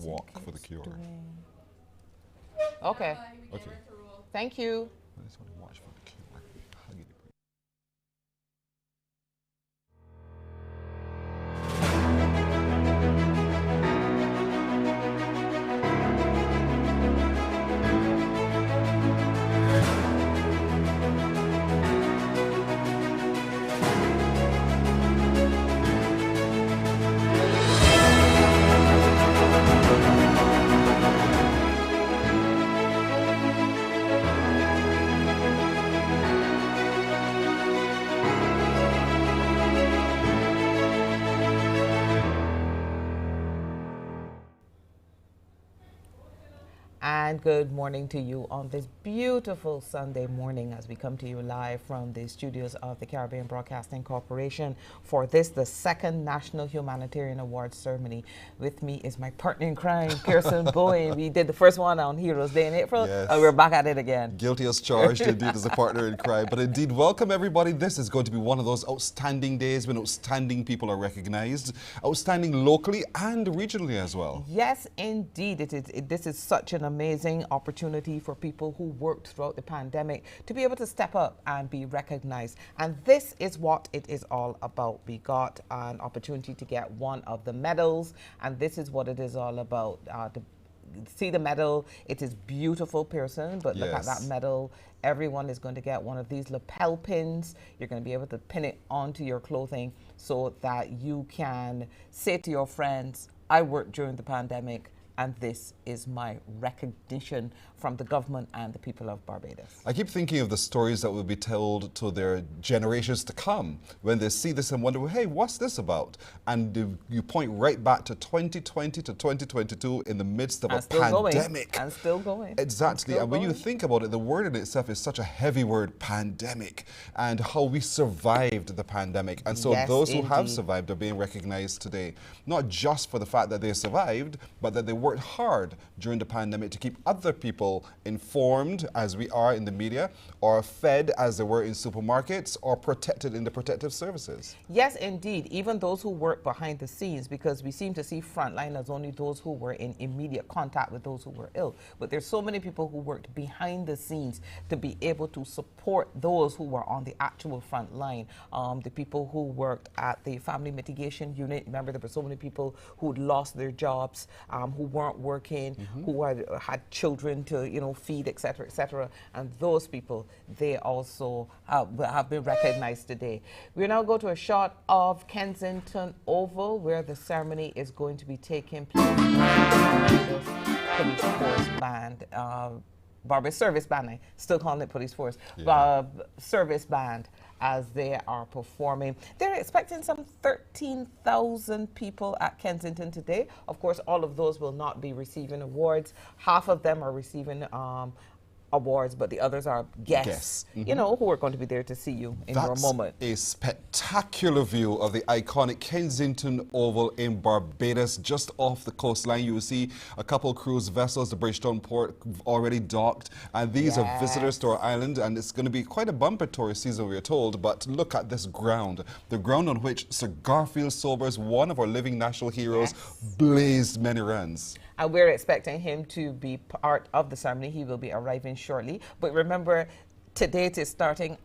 walk for the cure. Okay. Okay. Thank you. I just want to watch for the cure. Huggity. And good morning to you on this beautiful Sunday morning as we come to you live from the studios of the Caribbean Broadcasting Corporation for this, the second National Humanitarian Awards ceremony. With me is my partner in crime, Pearson Bowen. We did the first one on Heroes Day in April, Yes. and we're back at it again. Guilty as charged, indeed, as a partner in crime. But indeed, welcome everybody. This is going to be one of those outstanding days when outstanding people are recognized, outstanding locally and regionally as well. Yes, indeed. This is such an amazing opportunity for people who worked throughout the pandemic to be able to step up and be recognized. And this is what it is all about. We got an opportunity to get one of the medals, and this is what it is all about. See the medal, it is beautiful, Pearson, but look at that medal. Everyone is going to get one of these lapel pins. You're going to be able to pin it onto your clothing so that you can say to your friends, I worked during the pandemic, and this is my recognition from the government and the people of Barbados. I keep thinking of the stories that will be told to their generations to come when they see this and wonder, well, hey, what's this about? And you point right back to 2020 to 2022 in the midst of a pandemic. And still going. Exactly. And when you think about it, the word in itself is such a heavy word, pandemic, and how we survived the pandemic. And so those who have survived are being recognized today, not just for the fact that they survived, but that they worked hard during the pandemic to keep other people informed, as we are in the media, or fed as they were in supermarkets, or protected in the protective services. Yes, indeed. Even those who work behind the scenes, because we seem to see frontline as only those who were in immediate contact with those who were ill. But there's so many people who worked behind the scenes to be able to support those who were on the actual front line. The people who worked at the family mitigation unit. Remember, there were so many people who'd lost their jobs, who weren't working, who had children to feed, etc., etc. And those people, they also have been recognized today. We now go to a shot of Kensington Oval, where the ceremony is going to be taking place. Barbados Police Force Band, Barbados Service Band, I still calling it Police Force, Service Band, as they are performing. They're expecting some 13,000 people at Kensington today. Of course, all of those will not be receiving awards. Half of them are receiving awards, but the others are guests, who are going to be there to see you in your moment. That's a spectacular view of the iconic Kensington Oval in Barbados, just off the coastline. You will see a couple cruise vessels, the Bridgetown port, already docked, and these are visitors to our island, and it's going to be quite a bumper tourist season, we are told. But look at this ground, the ground on which Sir Garfield Sobers, one of our living national heroes, blazed many runs. And we're expecting him to be part of the ceremony. He will be arriving shortly. But remember, today it is starting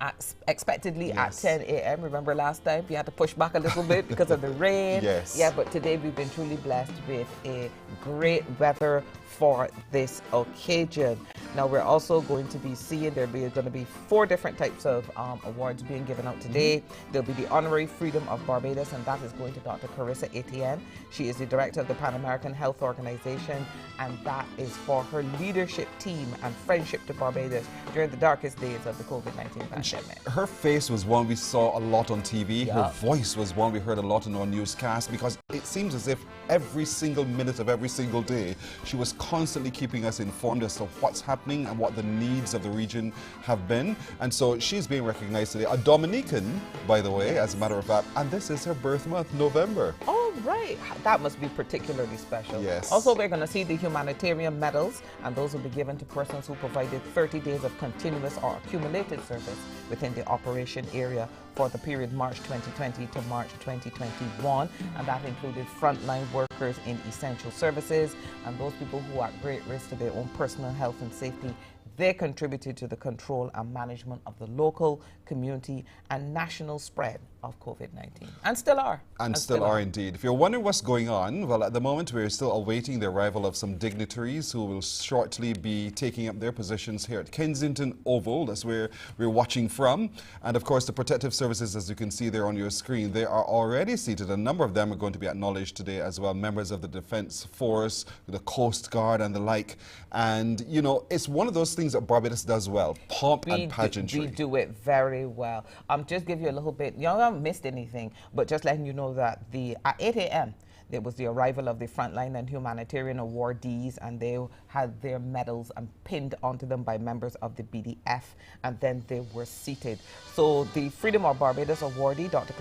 expectedly at 10 a.m. Remember last time we had to push back a little bit because of the rain? Yeah, but today we've been truly blessed with a great weather for this occasion. Now we're also going to be seeing going to be 4 different types of awards being given out today. There'll be the Honorary Freedom of Barbados, and that is going to Dr. Carissa Etienne. She is the director of the Pan American Health Organization, and that is for her leadership team and friendship to Barbados during the darkest days of the COVID-19 pandemic. Her face was one we saw a lot on TV. Her voice was one we heard a lot in our newscast, because it seems as if every single minute of every single day she was constantly keeping us informed as to what's happening and what the needs of the region have been. And so she's being recognized today. A Dominican, by the way, as a matter of fact, and this is her birth month, November. Oh, All right. That must be particularly special. Yes. Also, we're going to see the humanitarian medals, and those will be given to persons who provided 30 days of continuous or accumulated service within the operation area for the period March 2020 to March 2021, and that included frontline workers in essential services and those people who are at great risk to their own personal health and safety. They contributed to the control and management of the local, community, and national spread of COVID-19. And still are. And still are indeed. If you're wondering what's going on, well, at the moment we're still awaiting the arrival of some dignitaries who will shortly be taking up their positions here at Kensington Oval. That's where we're watching from. And of course, the protective services, as you can see there on your screen, they are already seated. A number of them are going to be acknowledged today as well. Members of the Defence Force, the Coast Guard, and the like. And, you know, it's one of those things that Barbados does well, pomp and pageantry. We do it very well. Just give you a little bit, you know, I haven't missed anything, but just letting you know that at 8 a.m., there was the arrival of the frontline and humanitarian awardees, and they had their medals and pinned onto them by members of the BDF, and then they were seated. So the Freedom of Barbados awardee, Dr.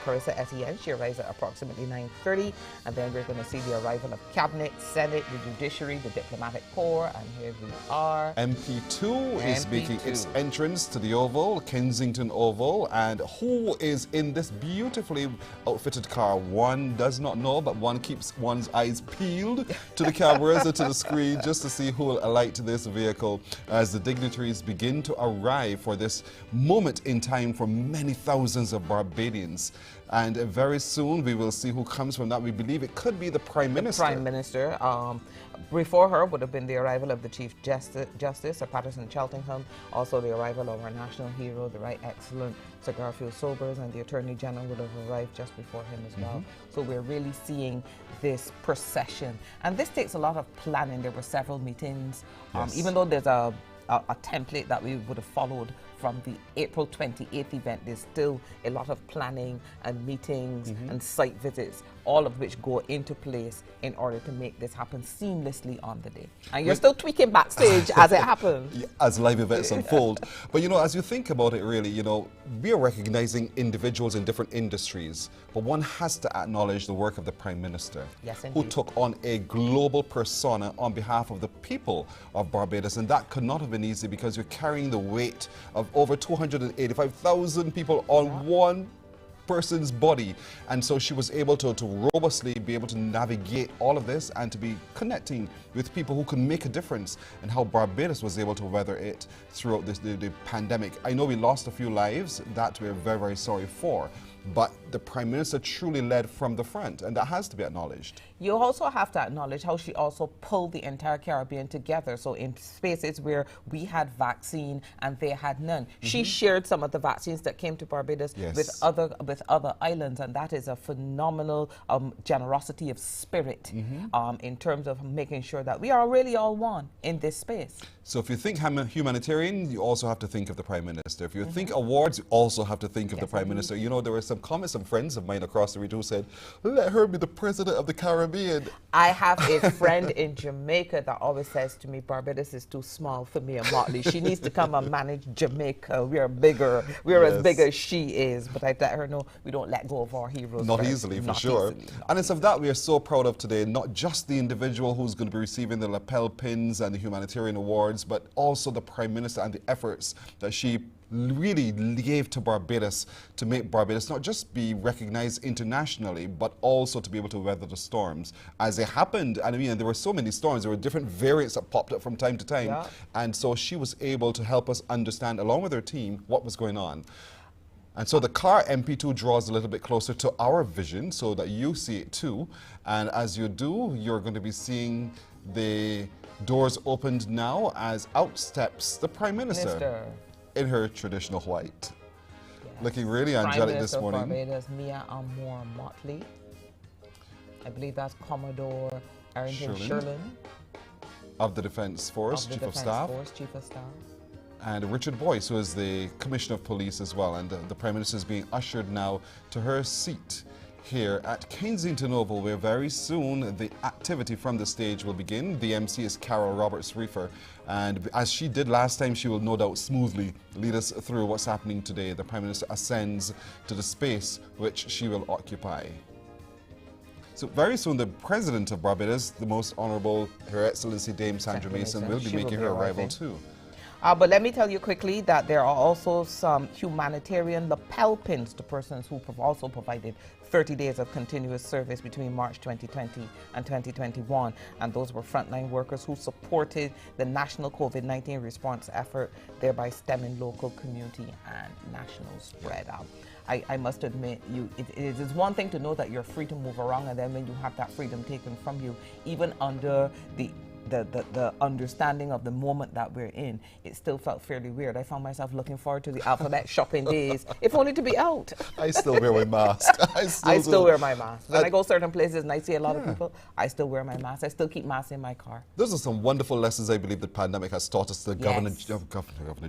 Clarissa Etienne, she arrives at approximately 9:30, and then we're going to see the arrival of Cabinet, Senate, the Judiciary, the Diplomatic Corps, and here we are. MP2 is making its entrance to the Oval, Kensington Oval, and who is in this beautifully outfitted car? One does not know, but one keeps one's eyes peeled to the cameras and to the screen just to see who will alight to this vehicle as the dignitaries begin to arrive for this moment in time for many thousands of Barbadians. And very soon we will see who comes from that. We believe it could be the Prime Minister. Prime Minister. Before her would have been the arrival of the Chief Justice, Sir Patterson Cheltenham, also the arrival of our national hero, the Right Excellent Sir Garfield Sobers, and the Attorney General would have arrived just before him as well. So we're really seeing this procession. And this takes a lot of planning. There were several meetings, even though there's a template that we would have followed from the April 28th event. There's still a lot of planning and meetings and site visits, all of which go into place in order to make this happen seamlessly on the day. And you're still tweaking backstage as it happens. As live events unfold. But you know, as you think about it really, you know, we are recognizing individuals in different industries, but one has to acknowledge the work of the Prime Minister, who took on a global persona on behalf of the people of Barbados. And that could not have been easy because you're carrying the weight of over 285,000 people on one person's body, and so she was able to robustly be able to navigate all of this and to be connecting with people who can make a difference, and how Barbados was able to weather it throughout the pandemic. I know we lost a few lives that we're very, very sorry for, but the Prime Minister truly led from the front, and that has to be acknowledged. You also have to acknowledge how she also pulled the entire Caribbean together. So in spaces where we had vaccine and they had none, she shared some of the vaccines that came to Barbados with other islands, and that is a phenomenal generosity of spirit in terms of making sure that we are really all one in this space. So if you think humanitarian, you also have to think of the Prime Minister. If you think awards, you also have to think of the Prime Minister. You know, there were some comments, some friends of mine across the region who said, let her be the President of the Caribbean. I have a friend in Jamaica that always says to me, Barbados is too small for me and Motley. She needs to come and manage Jamaica. We're bigger. We're as big as she is. But I let her know we don't let go of our heroes. Not easily, for sure. And it's of that we are so proud of today, not just the individual who's going to be receiving the lapel pins and the humanitarian awards, but also the Prime Minister and the efforts that she really gave to Barbados to make Barbados not just be recognized internationally, but also to be able to weather the storms as they happened. And I mean, there were so many storms, there were different variants that popped up from time to time. And so she was able to help us understand, along with her team, what was going on. And so the car MP2 draws a little bit closer to our vision so that you see it too. And as you do, you're going to be seeing the doors opened now as out steps the Prime Minister. In her traditional white. Looking really angelic this morning. Prime Minister of Barbados, Mia Amour Motley. I believe that's Commodore Arrington Sherlin. Of the Defence Force, Chief of Staff. And Richard Boyce, who is the Commissioner of Police as well. And the Prime Minister is being ushered now to her seat here at Kensington Oval, where very soon the activity from the stage will begin. The MC is Carol Roberts-Reefer, and as she did last time, she will no doubt smoothly lead us through what's happening today. The Prime Minister ascends to the space which she will occupy. So very soon, the President of Barbados, the Most Honorable Her Excellency Dame Sandra Mason, will be making her arrival too. But let me tell you quickly that there are also some humanitarian lapel pins to persons who have also provided 30 days of continuous service between March 2020 and 2021. And those were frontline workers who supported the national COVID-19 response effort, thereby stemming local, community, and national spread. I must admit, it is one thing to know that you're free to move around, and then when you have that freedom taken from you, even under the understanding of the moment that we're in, it still felt fairly weird. I found myself looking forward to the alphabet shopping days, if only to be out. I still wear my mask. I still wear my mask. When I go certain places and I see a lot of people, I still wear my mask. I still keep masks in my car. Those are some wonderful lessons I believe the pandemic has taught us. The Governor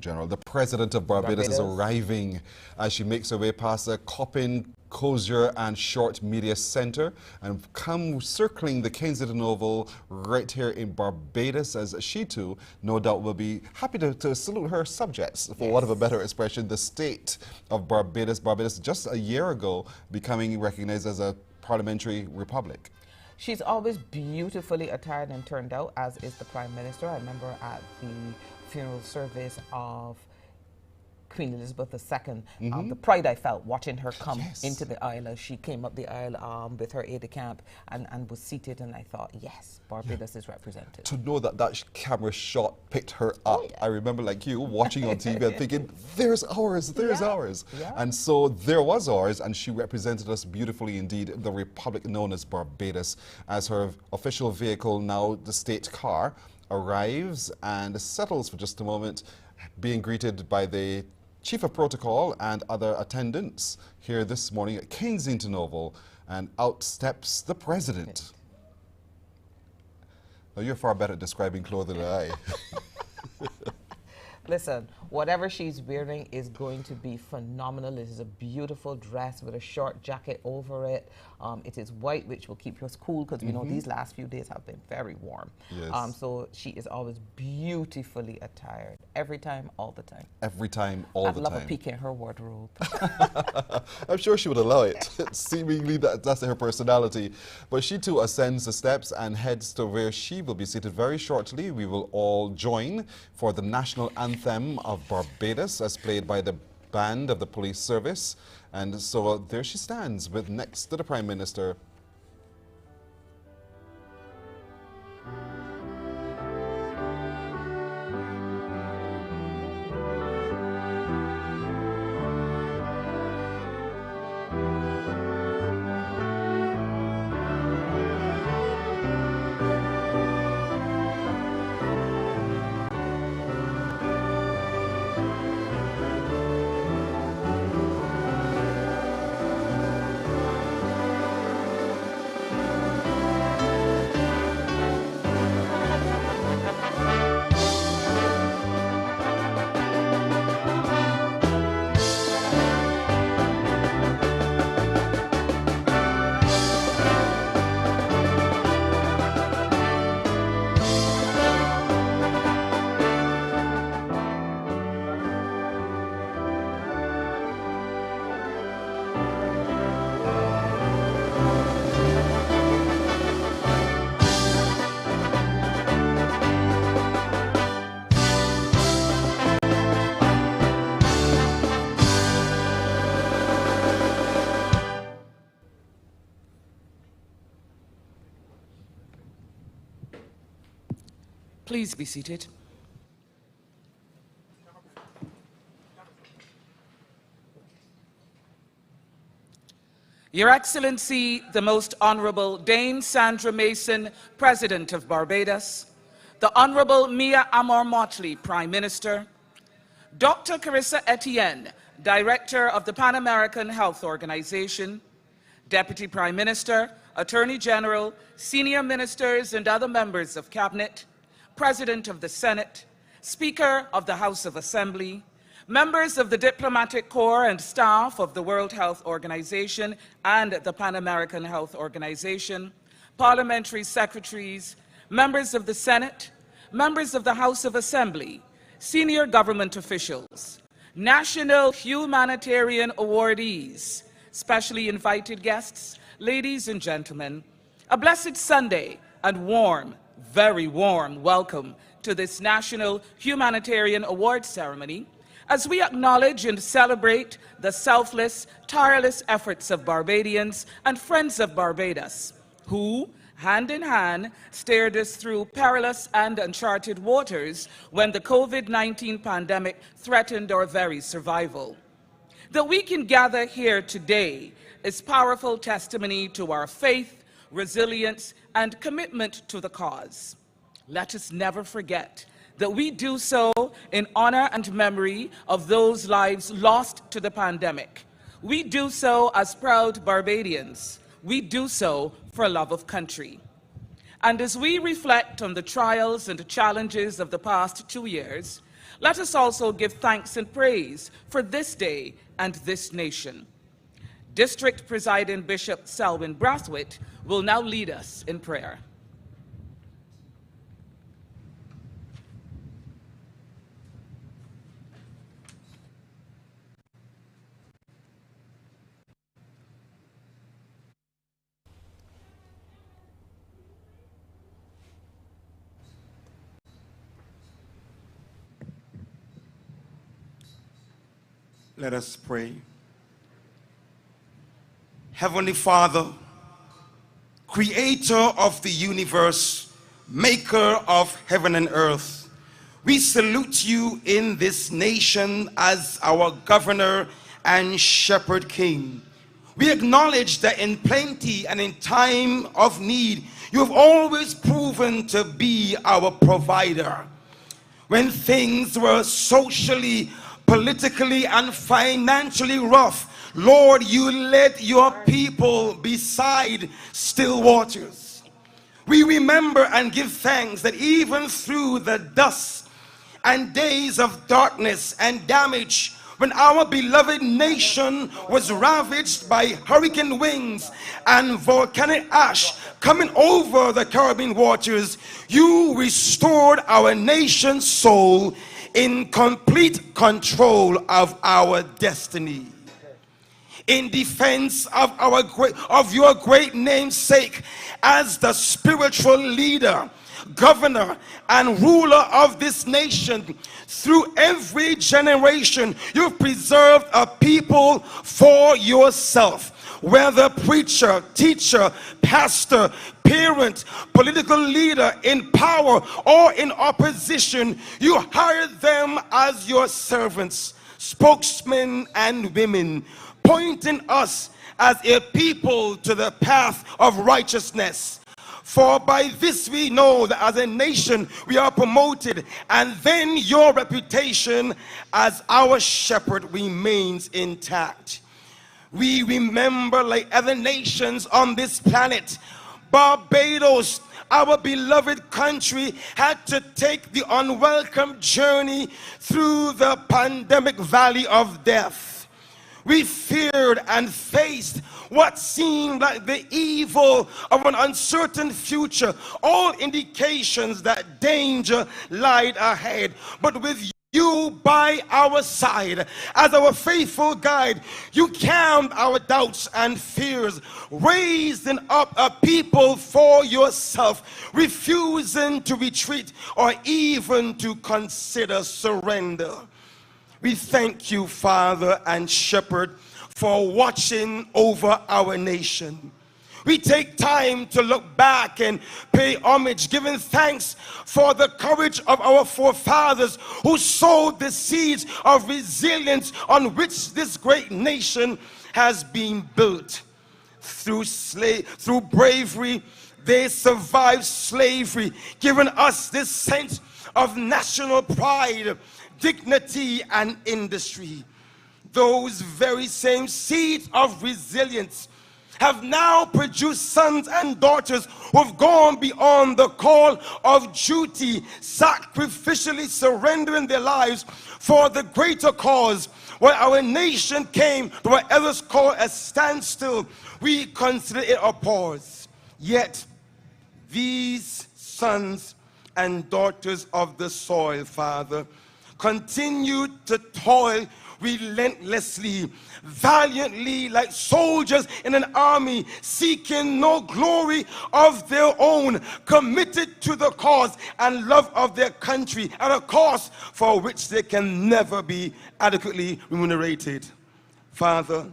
General, the President of Barbados is arriving as she makes her way past the Coppin, Crozier and Short Media Center and come circling the Kensington Oval right here in Barbados, as she too no doubt will be happy to salute her subjects, for want of a better expression, the state of Barbados. Barbados just a year ago becoming recognized as a parliamentary republic. She's always beautifully attired and turned out, as is the Prime Minister. I remember at the funeral service of Queen Elizabeth II, the pride I felt watching her come into the aisle as she came up the aisle with her aide-de-camp and was seated, and I thought, yes, Barbados is represented. To know that that camera shot picked her up, I remember like you watching on TV and thinking, there's ours, there's ours. And so there was ours, and she represented us beautifully indeed, the republic known as Barbados, as her official vehicle, now the state car, arrives and settles for just a moment, being greeted by the Chief of Protocol and other attendants here this morning at Kensington Oval, and out steps the President. Now, you're far better at describing clothing than I. Listen, whatever she's wearing is going to be phenomenal. It is a beautiful dress with a short jacket over it. It is white, which will keep us cool, because we know these last few days have been very warm. So she is always beautifully attired, every time, all the time. Every time, all the time. I'd love a peek in her wardrobe. I'm sure she would allow it. Seemingly that's her personality. But she too ascends the steps and heads to where she will be seated very shortly. We will all join for the national anthem of Barbados, as played by the band of the police service. And so there she stands, with next to the Prime Minister. Please be seated. Your Excellency, the Most Honorable Dame Sandra Mason, President of Barbados, the Honorable Mia Amor-Motley, Prime Minister, Dr. Carissa Etienne, Director of the Pan American Health Organization, Deputy Prime Minister, Attorney General, senior ministers and other members of Cabinet, President of the Senate, Speaker of the House of Assembly, members of the Diplomatic Corps and staff of the World Health Organization and the Pan American Health Organization, parliamentary secretaries, members of the Senate, members of the House of Assembly, senior government officials, national humanitarian awardees, specially invited guests, ladies and gentlemen, A blessed Sunday and warm, very warm welcome to this National Humanitarian Awards ceremony as we acknowledge and celebrate the selfless, tireless efforts of Barbadians and friends of Barbados, who, hand in hand, steered us through perilous and uncharted waters when the COVID-19 pandemic threatened our very survival. That we can gather here today is powerful testimony to our faith, resilience, and commitment to the cause. Let us never forget that we do so in honor and memory of those lives lost to the pandemic. We do so as proud Barbadians. We do so for love of country. And as we reflect on the trials and the challenges of the past 2 years, let us also give thanks and praise for this day and this nation. District Presiding Bishop Selwyn Brathwaite will now lead us in prayer. Let us pray. Heavenly Father, creator of the universe, maker of heaven and earth, we salute you in this nation as our governor and shepherd king. We acknowledge that in plenty and in time of need, you have always proven to be our provider. When things were socially, politically, and financially rough, Lord, you led your people beside still waters. We remember and give thanks that even through the dust and days of darkness and damage, when our beloved nation was ravaged by hurricane winds and volcanic ash coming over the Caribbean waters, you restored our nation's soul in complete control of our destiny. In defense of your great name's sake, as the spiritual leader, governor, and ruler of this nation, through every generation, you've preserved a people for yourself. Whether preacher, teacher, pastor, parent, political leader, in power or in opposition, you hired them as your servants, spokesmen and women, pointing us as a people to the path of righteousness. For by this we know that as a nation we are promoted, and then your reputation as our shepherd remains intact. We remember, like other nations on this planet, Barbados, our beloved country, had to take the unwelcome journey through the pandemic valley of death. We feared and faced what seemed like the evil of an uncertain future, all indications that danger lied ahead. But with you by our side, as our faithful guide, you calmed our doubts and fears, raising up a people for yourself, refusing to retreat or even to consider surrender. We thank you, Father and Shepherd, for watching over our nation. We take time to look back and pay homage, giving thanks for the courage of our forefathers who sowed the seeds of resilience on which this great nation has been built. Through bravery, they survived slavery, giving us this sense of national pride, dignity, and industry. Those very same seeds of resilience have now produced sons and daughters who have gone beyond the call of duty, sacrificially surrendering their lives for the greater cause. While our nation came to what others call a standstill, we consider it a pause. Yet, these sons and daughters of the soil, Father, continue to toil relentlessly, valiantly like soldiers in an army, seeking no glory of their own, committed to the cause and love of their country at a cost for which they can never be adequately remunerated. Father,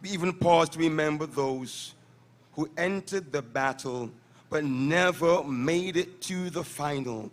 we even pause to remember those who entered the battle but never made it to the final,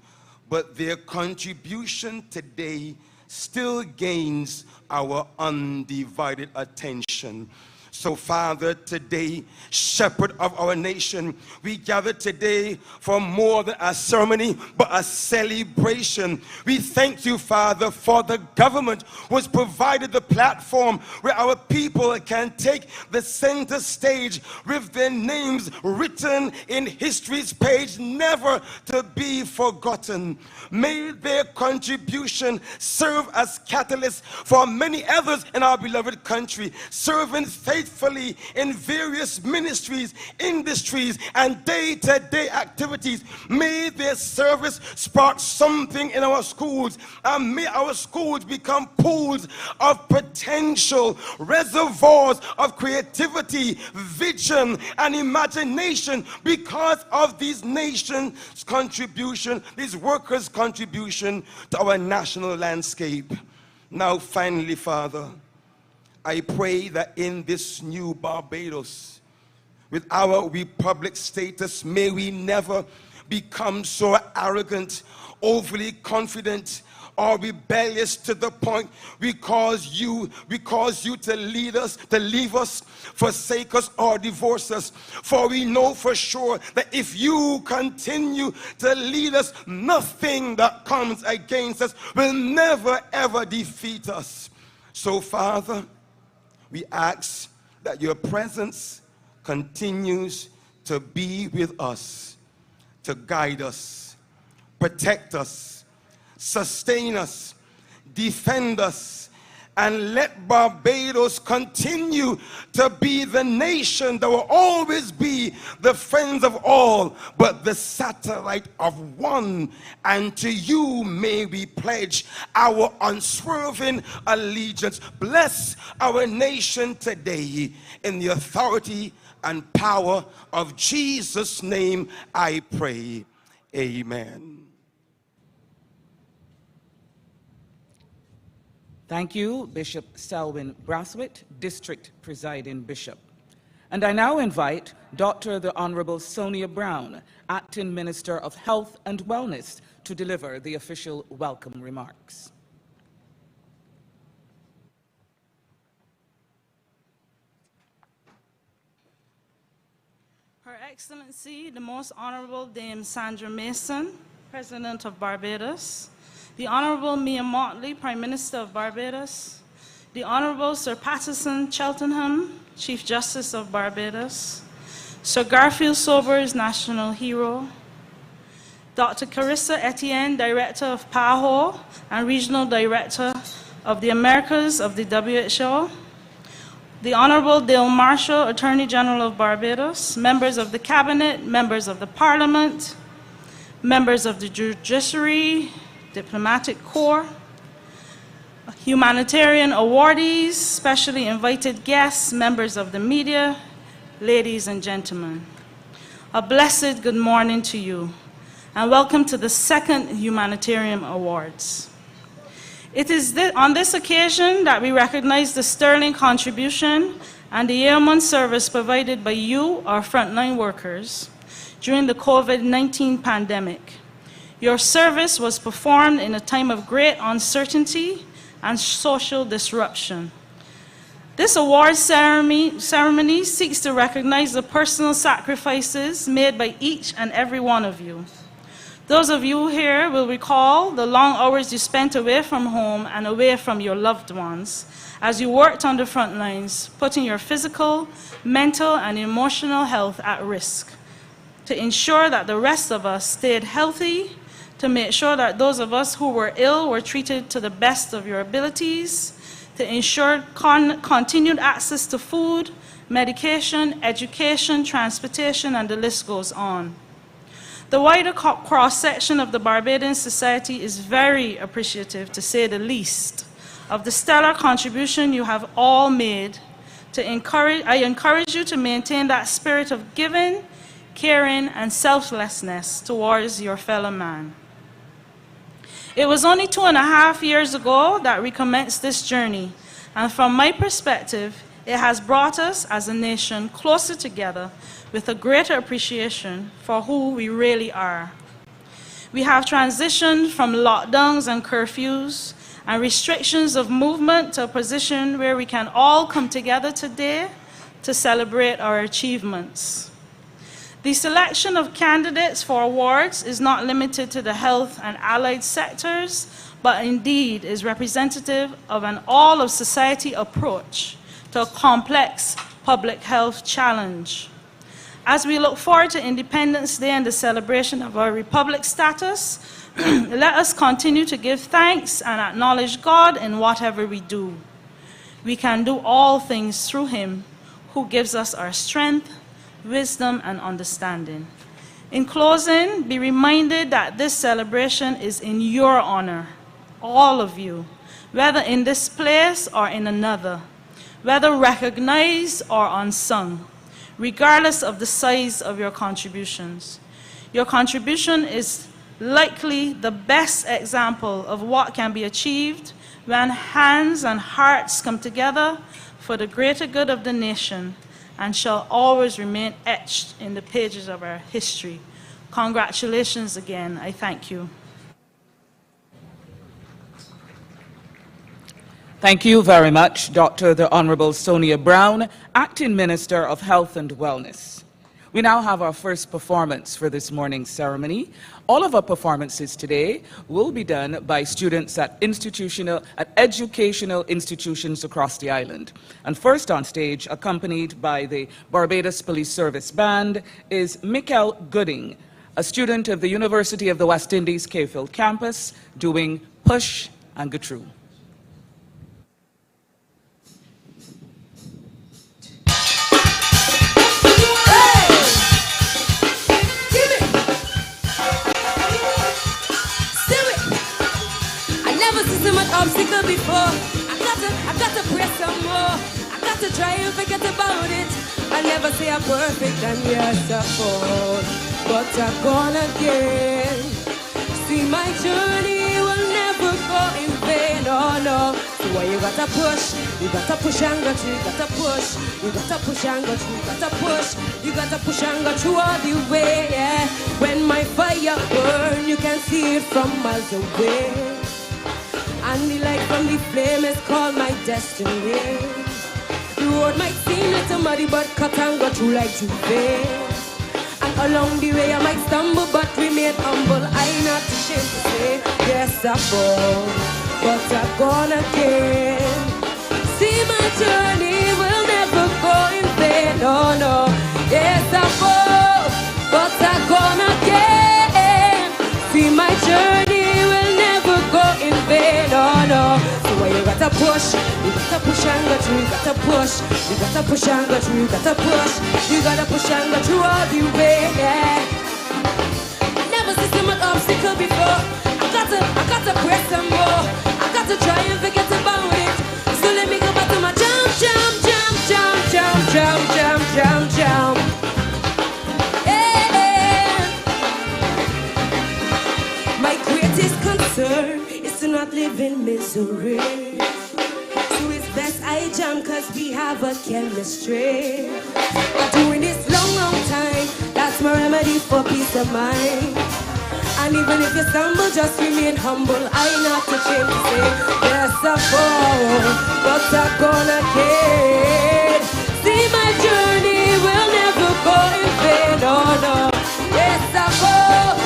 but their contribution today still gains our undivided attention. So, Father, today, shepherd of our nation, we gather today for more than a ceremony, but a celebration. We thank you, Father, for the government who has provided the platform where our people can take the center stage with their names written in history's page, never to be forgotten. May their contribution serve as catalyst for many others in our beloved country, serving faithfully in various ministries, industries, and day-to-day activities. May their service spark something in our schools, and may our schools become pools of potential, reservoirs of creativity, vision, and imagination because of these nations' contribution, these workers' contribution to our national landscape. Now, finally, Father, I pray that in this new Barbados, with our republic status, may we never become so arrogant, overly confident, or rebellious to the point we cause you to leave us, forsake us, or divorce us. For we know for sure that if you continue to lead us, nothing that comes against us will never ever defeat us. So, Father, we ask that your presence continues to be with us, to guide us, protect us, sustain us, defend us, and let Barbados continue to be the nation that will always be the friends of all, but the satellite of one. And to you may we pledge our unswerving allegiance. Bless our nation today in the authority and power of Jesus' name I pray. Amen. Thank you, Bishop Selwyn Brathwaite, District Presiding Bishop. And I now invite Dr. the Honorable Sonia Brown, Acting Minister of Health and Wellness, to deliver the official welcome remarks. Her Excellency, the Most Honorable Dame Sandra Mason, President of Barbados, the Honorable Mia Motley, Prime Minister of Barbados, the Honorable Sir Patterson Cheltenham, Chief Justice of Barbados, Sir Garfield Sobers, National Hero, Dr. Carissa Etienne, Director of PAHO and Regional Director of the Americas of the WHO, the Honorable Dale Marshall, Attorney General of Barbados, members of the Cabinet, members of the Parliament, members of the Judiciary, Diplomatic Corps, humanitarian awardees, specially invited guests, members of the media, ladies and gentlemen. A blessed good morning to you, and welcome to the second Humanitarian Awards. It is on this occasion that we recognize the sterling contribution and the yeoman service provided by you, our frontline workers, during the COVID-19 pandemic. Your service was performed in a time of great uncertainty and social disruption. This award ceremony seeks to recognize the personal sacrifices made by each and every one of you. Those of you here will recall the long hours you spent away from home and away from your loved ones as you worked on the front lines, putting your physical, mental, and emotional health at risk to ensure that the rest of us stayed healthy, to make sure that those of us who were ill were treated to the best of your abilities, to ensure continued access to food, medication, education, transportation, and the list goes on. The wider cross-section of the Barbadian society is very appreciative, to say the least, of the stellar contribution you have all made. I encourage you to maintain that spirit of giving, caring, and selflessness towards your fellow man. It was only 2.5 years ago that we commenced this journey, and from my perspective, it has brought us as a nation closer together with a greater appreciation for who we really are. We have transitioned from lockdowns and curfews and restrictions of movement to a position where we can all come together today to celebrate our achievements. The selection of candidates for awards is not limited to the health and allied sectors, but indeed is representative of an all-of-society approach to a complex public health challenge. As we look forward to Independence Day and the celebration of our republic status, let us continue to give thanks and acknowledge God in whatever we do. We can do all things through Him who gives us our strength, wisdom, and understanding. In closing, be reminded that this celebration is in your honor, all of you, whether in this place or in another, whether recognized or unsung, regardless of the size of your contributions. Your contribution is likely the best example of what can be achieved when hands and hearts come together for the greater good of the nation, and shall always remain etched in the pages of our history. Congratulations again. I thank you. Thank you very much, Dr. the Honorable Sonia Brown, Acting Minister of Health and Wellness. We now have our first performance for this morning's ceremony. All of our performances today will be done by students at educational institutions across the island. And first on stage, accompanied by the Barbados Police Service Band, is Mikel Gooding, a student of the University of the West Indies Cayfield campus, doing Push and Go Through. Obstacle before. I got to press some more. I got to try and forget about it. I never say I'm perfect and yes I fall, but I'm gonna again. See, my journey will never go in vain. Oh no. So why you gotta push? You gotta push and go through. You gotta push. You gotta push and go through. You gotta push. You gotta push and go through all the way. Yeah. When my fire burn, you can see it from miles away. And the light from the flame is called my destiny. The road might seem little muddy, but cut and go through like Juve. And along the way I might stumble, but remain humble. I ain't not ashamed to say, yes I fall, but I'm gonna again. See, my journey will never go in vain. Oh no, yes I fall, but I'm gonna again. See, my journey will never go in vain. Oh no. So why you gotta push? You gotta push and go through. You gotta push. You gotta push and go through. You gotta push. You gotta push and go through all the way. Yeah. Never seen so much obstacle before. I gotta press some more. I gotta try and forget about it. So let me go back to my jump, jump, jump, jump, jump, jump, jump, jump, jump. Yeah. My greatest concern is to not live in misery. So it's best I jump, cause we have a chemistry. I'm doing this long time. That's my remedy for peace of mind. And even if you stumble, just remain humble. I ain't not ashamed to say, yes I fall, but I'm gonna get. See, my journey will never go in vain. Oh no, yes I fall,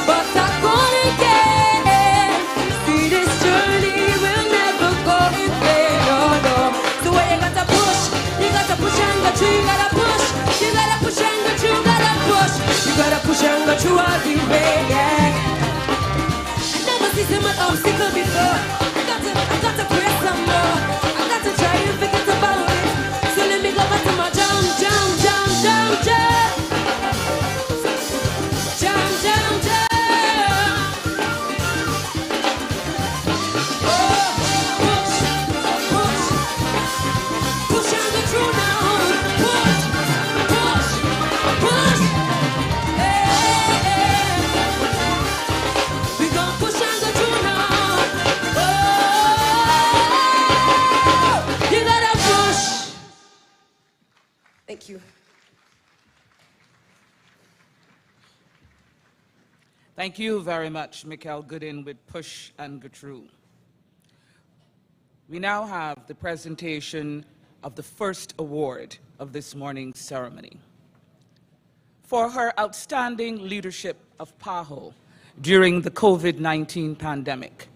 but I'm gonna get. See, this journey will never go in vain. Oh no. So when you gotta push and go through. You gotta push, you gotta push and go through. You gotta push, you gotta push and go through all the way. Yeah. I never see so much obstacle before. I gotta press some more. I gotta try and forget about it. Thank you very much, Mikhail Goodin with Push and Gertrude. We now have the presentation of the first award of this morning's ceremony. For her outstanding leadership of PAHO during the COVID-19 pandemic,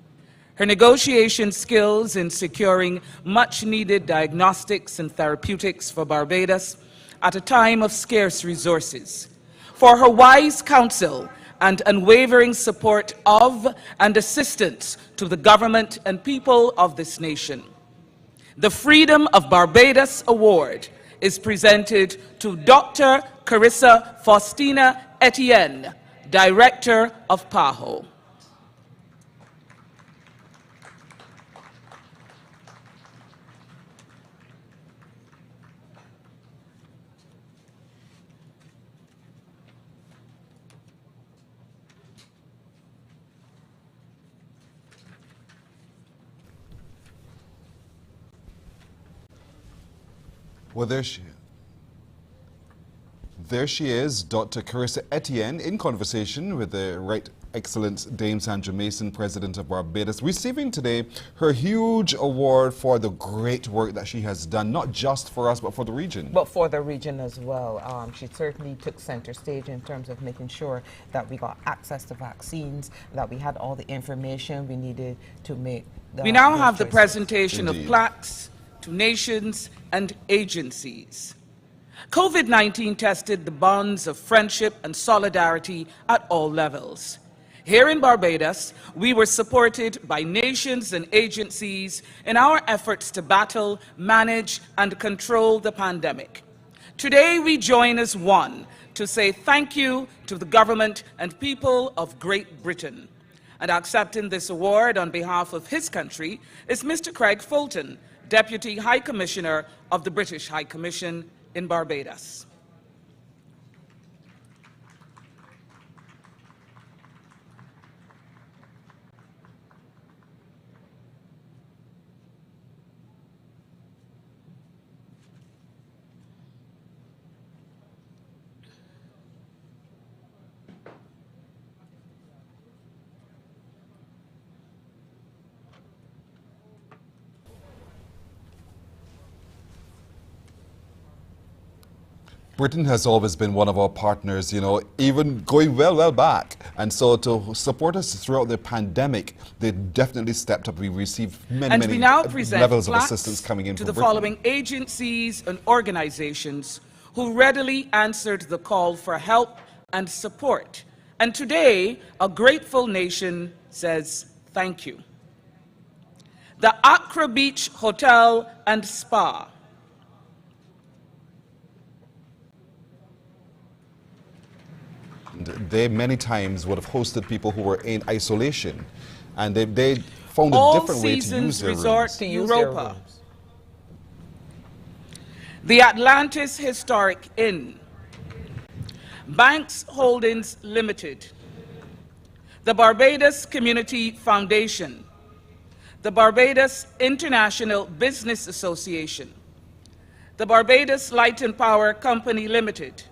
her negotiation skills in securing much-needed diagnostics and therapeutics for Barbados at a time of scarce resources, for her wise counsel and unwavering support of and assistance to the government and people of this nation. The Freedom of Barbados Award is presented to Dr. Carissa Faustina Etienne, Director of PAHO. Well, there she is, Dr. Carissa Etienne, in conversation with the Right Excellent Dame Sandra Mason, President of Barbados, receiving today her huge award for the great work that she has done, not just for us, but for the region. But for the region as well. She certainly took center stage in terms of making sure that we got access to vaccines, that we had all the information we needed to make the We now have the choices. presentation Indeed. of plaques to nations and agencies. COVID-19 tested the bonds of friendship and solidarity at all levels. Here in Barbados, we were supported by nations and agencies in our efforts to battle, manage, and control the pandemic. Today, we join as one to say thank you to the government and people of Great Britain. And accepting this award on behalf of his country is Mr. Craig Fulton, Deputy High Commissioner of the British High Commission in Barbados. Britain has always been one of our partners, you know, even going well back. And so to support us throughout the pandemic, they definitely stepped up. We received many We now present levels of plaques assistance coming in to from the Britain. following agencies and organizations who readily answered the call for help and support. And today, a grateful nation says thank you. The Accra Beach Hotel and Spa, They many times would have hosted people who were in isolation, and they found a All different way to use Seasons their Resort rooms. To use their Europa, rooms. the Atlantis Historic Inn, Banks Holdings Limited, the Barbados Community Foundation, the Barbados International Business Association, the Barbados Light and Power Company Limited,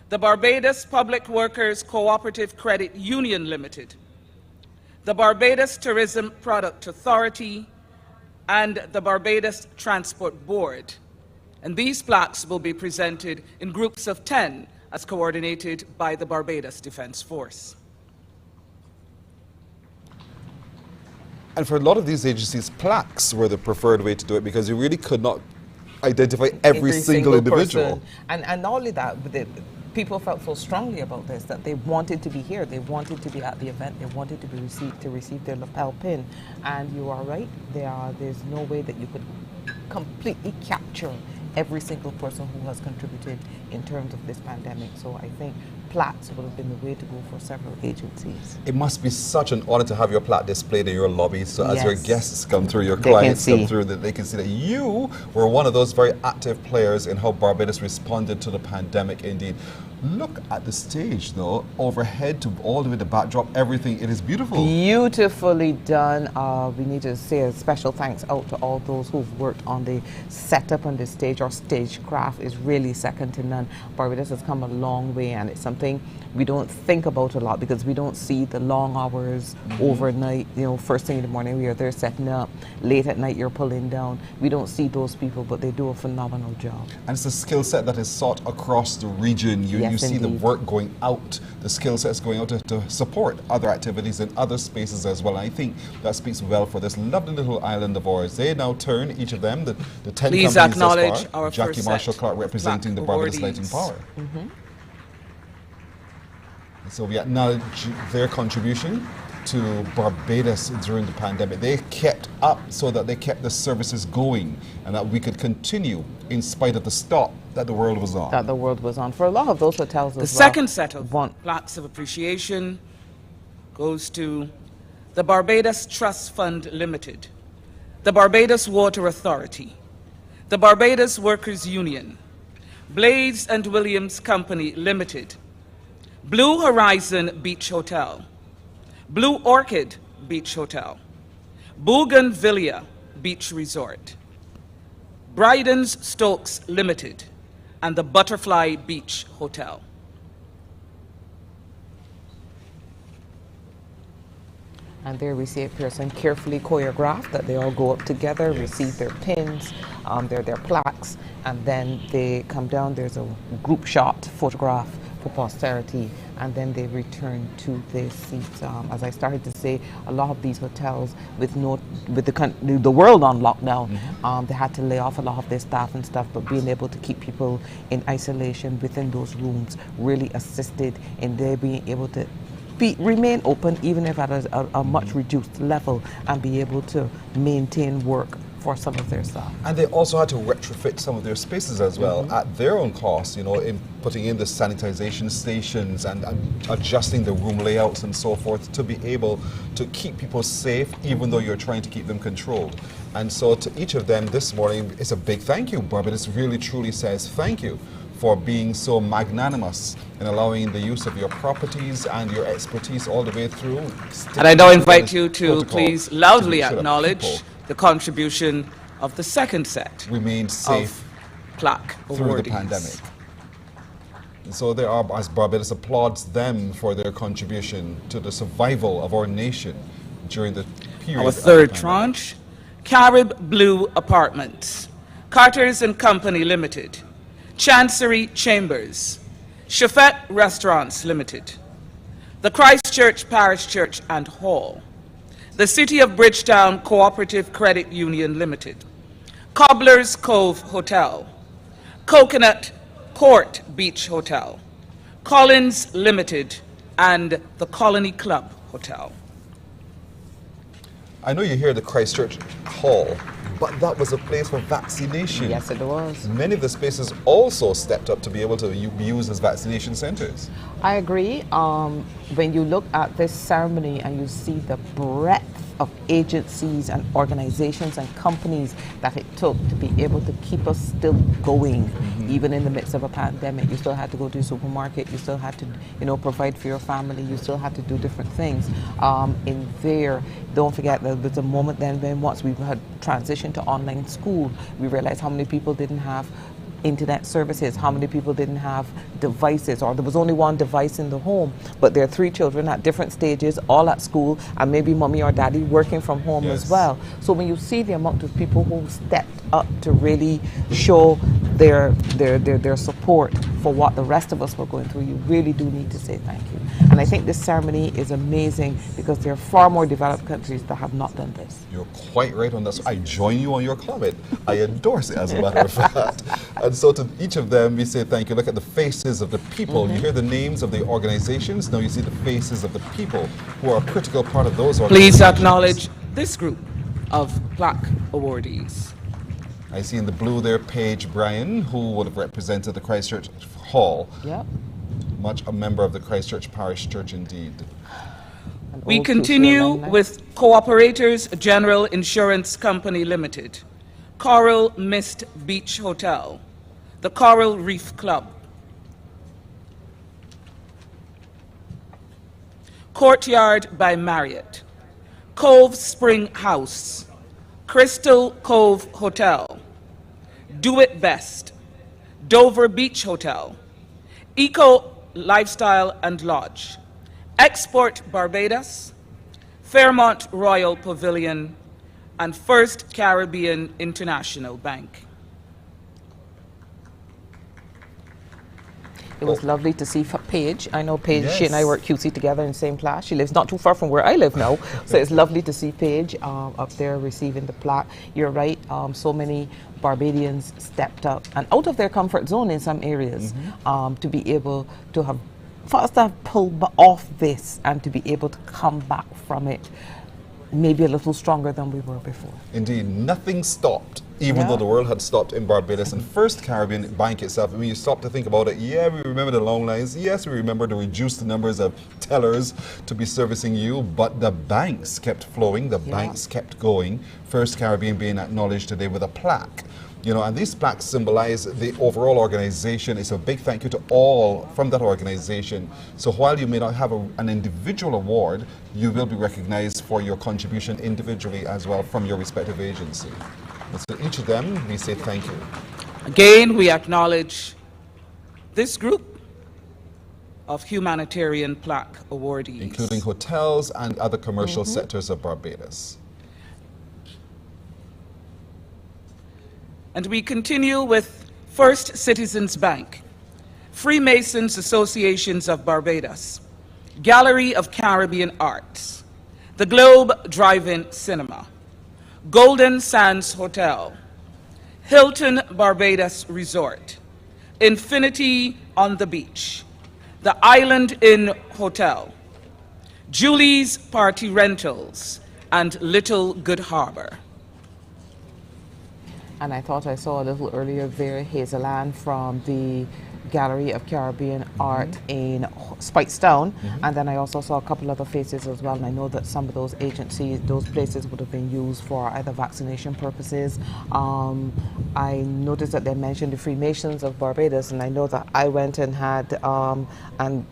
the Barbados Public Workers Cooperative Credit Union Limited, the Barbados Tourism Product Authority, and the Barbados Transport Board. And these plaques will be presented in groups of 10 as coordinated by the Barbados Defence Force. And for a lot of these agencies, plaques were the preferred way to do it because you really could not identify every single individual. person. And not only that, but people felt so strongly about this that they wanted to be here, they wanted to be at the event, they wanted to receive their lapel pin. And you are right, there's no way that you could completely capture every single person who has contributed in terms of this pandemic. So I think plaques would have been the way to go for several agencies. It must be such an honor to have your plaque displayed in your lobby, so as your Yes. guests come through, your They can clients come see. through, that they can see that you were one of those very active players in how Barbados responded to the pandemic indeed. Look at the stage though, overhead to all the way the backdrop, everything, it is beautiful. Beautifully done. We need to say a special thanks out to all those who've worked on the setup on the stage. Our stagecraft is really second to none. Barbados has come a long way, and it's something we don't think about a lot because we don't see the long hours overnight, you know, first thing in the morning we are there setting up, late at night you're pulling down. We don't see those people, but they do a phenomenal job. And it's a skill set that is sought across the region. You see the work going out, the skill sets going out to support other activities in other spaces as well. And I think that speaks well for this lovely little island of ours. They now turn, each of them, the 10 Please companies acknowledge thus far, our Jackie first Marshall set Clark of representing the Plaque Barbados Lighting awardees. Power. So we acknowledge their contribution to Barbados during the pandemic. They kept up so that they kept the services going and that we could continue in spite of the stop that the world was on. That the world was on. For a lot of those hotels The as well. second set of plaques of appreciation goes to the Barbados Trust Fund Limited, the Barbados Water Authority, the Barbados Workers Union, Blades and Williams Company Limited, Blue Horizon Beach Hotel, Blue Orchid Beach Hotel, Bougainvillea Beach Resort, Bryden's Stokes Limited, and the Butterfly Beach Hotel. And there we see a person carefully choreographed that they all go up together, receive their pins, their plaques, and then they come down. There's a group shot photograph for posterity, and then they return to their seats. As I started to say, a lot of these hotels, with the world on lockdown, they had to lay off a lot of their staff and stuff, but being able to keep people in isolation within those rooms really assisted in their being able to remain open, even if at a much reduced level, and be able to maintain work for some of their staff. And they also had to retrofit some of their spaces as well at their own cost, you know, in putting in the sanitization stations and adjusting the room layouts and so forth to be able to keep people safe, even though you're trying to keep them controlled. And so to each of them this morning, it's a big thank you. Barbados really truly says thank you for being so magnanimous in allowing the use of your properties and your expertise all the way through. And I now invite you to please loudly acknowledge the contribution of the second set. Remain safe Plaque through the pandemic. And so there are, as Barbados applauds them for their contribution to the survival of our nation during the period. Our third tranche, Carib Blue Apartments, Carter's and Company Limited, Chancery Chambers, Chauffette Restaurants Limited, the Christchurch Parish Church and Hall, the City of Bridgetown Cooperative Credit Union Limited, Cobbler's Cove Hotel, Coconut Court Beach Hotel, Collins Limited, and the Colony Club Hotel. I know you hear the Christchurch Hall, but that was a place for vaccination. Yes, it was. Many of the spaces also stepped up to be able to be used as vaccination centers. I agree. When you look at this ceremony and you see the breadth of agencies and organizations and companies that it took to be able to keep us still going, even in the midst of a pandemic. You still had to go to the supermarket, you still had to, you know, provide for your family, you still had to do different things. In there, don't forget that there's a moment then when once we had transitioned to online school, we realized how many people didn't have internet services, how many people didn't have devices, or there was only one device in the home, but there are 3 children at different stages, all at school, and maybe mommy or daddy working from home as well. So when you see the amount of people who stepped up to really show their support for what the rest of us were going through, you really do need to say thank you. And I think this ceremony is amazing because there are far more developed countries that have not done this. You're quite right on this. I join you on your comment. I endorse it, as a matter of fact. And so to each of them, we say thank you. Look at the faces of the people. You hear the names of the organizations. Now you see the faces of the people who are a critical part of those organizations. Please acknowledge this group of Plaque awardees. I see in the blue there Paige Bryan, who would have represented the Christchurch Hall. Yep. Much a member of the Christchurch Parish Church indeed. We continue with Cooperators General Insurance Company Limited, Coral Mist Beach Hotel, the Coral Reef Club, Courtyard by Marriott, Cove Spring House, Crystal Cove Hotel, Do It Best, Dover Beach Hotel, Eco Lifestyle and Lodge, Export Barbados, Fairmont Royal Pavilion, and First Caribbean International Bank. It was lovely to see Paige. I know Paige, Yes. she and I work QC together in the same class. She lives not too far from where I live now. So it's lovely to see Paige up there receiving the plaque. You're right, so many Barbadians stepped up and out of their comfort zone in some areas to be able to have, for us to have pulled off this and to be able to come back from it maybe a little stronger than we were before. Indeed, nothing stopped, even though the world had stopped in Barbados. And First Caribbean Bank itself, when you stop to think about it, yeah, we remember the long lines. Yes, we remember to reduce the numbers of tellers to be servicing you, but the banks kept flowing, the banks kept going. First Caribbean being acknowledged today with a plaque. You know, and these plaques symbolize the overall organization. It's a big thank you to all from that organization. So while you may not have an individual award, you will be recognized for your contribution individually as well from your respective agency. And so each of them, we say thank you. Again, we acknowledge this group of Humanitarian Plaque awardees, Including hotels and other commercial sectors of Barbados. And we continue with First Citizens Bank, Freemasons Associations of Barbados, Gallery of Caribbean Arts, the Globe Drive-In Cinema, Golden Sands Hotel, Hilton Barbados Resort, Infinity on the Beach, the Island Inn Hotel, Julie's Party Rentals, and Little Good Harbor. And I thought I saw a little earlier there Hazelanne from the Gallery of Caribbean Art in Spikestown, and then I also saw a couple other faces as well, and I know that some of those agencies, those places would have been used for either vaccination purposes. I noticed that they mentioned the Freemasons of Barbados, and I know that I went and had and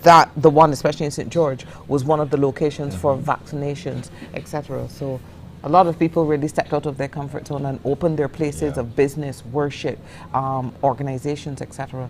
that the one, especially in St. George, was one of the locations for vaccinations, etc. So a lot of people really stepped out of their comfort zone and opened their places of business, worship, organizations, etc.,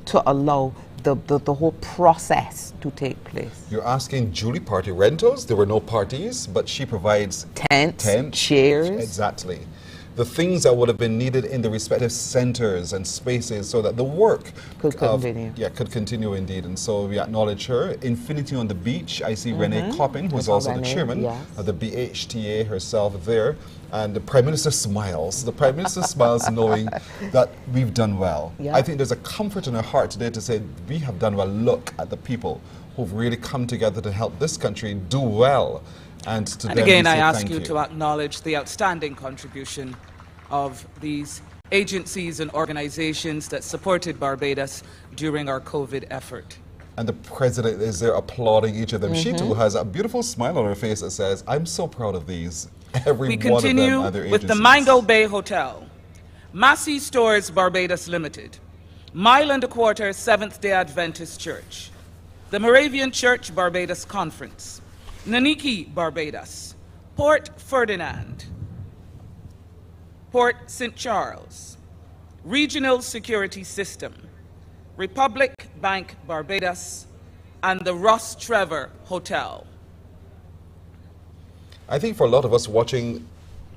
to allow the whole process to take place. You're asking Julie Party Rentals? There were no parties, but she provides Tents, chairs. Exactly. The things that would have been needed in the respective centers and spaces so that the work could continue. Could continue indeed. And so we acknowledge her. Infinity on the Beach, I see Renee Coppin, who's also the chairman of the BHTA herself there. And the Prime Minister smiles. The Prime Minister smiles knowing that we've done well. Yeah. I think there's a comfort in her heart today to say we have done well. Look at the people who've really come together to help this country do well. And again, I ask you to acknowledge the outstanding contribution of these agencies and organizations that supported Barbados during our COVID effort. And the president is there applauding each of them. She too has a beautiful smile on her face that says, I'm so proud of these. Every one of them are their agencies. We continue with the Mango Bay Hotel, Massey Stores Barbados Limited, Mile and a Quarter Seventh-day Adventist Church, the Moravian Church Barbados Conference, Naniki Barbados, Port Ferdinand, Port St. Charles, Regional Security System, Republic Bank Barbados, and the Ross Trevor Hotel. I think for a lot of us watching,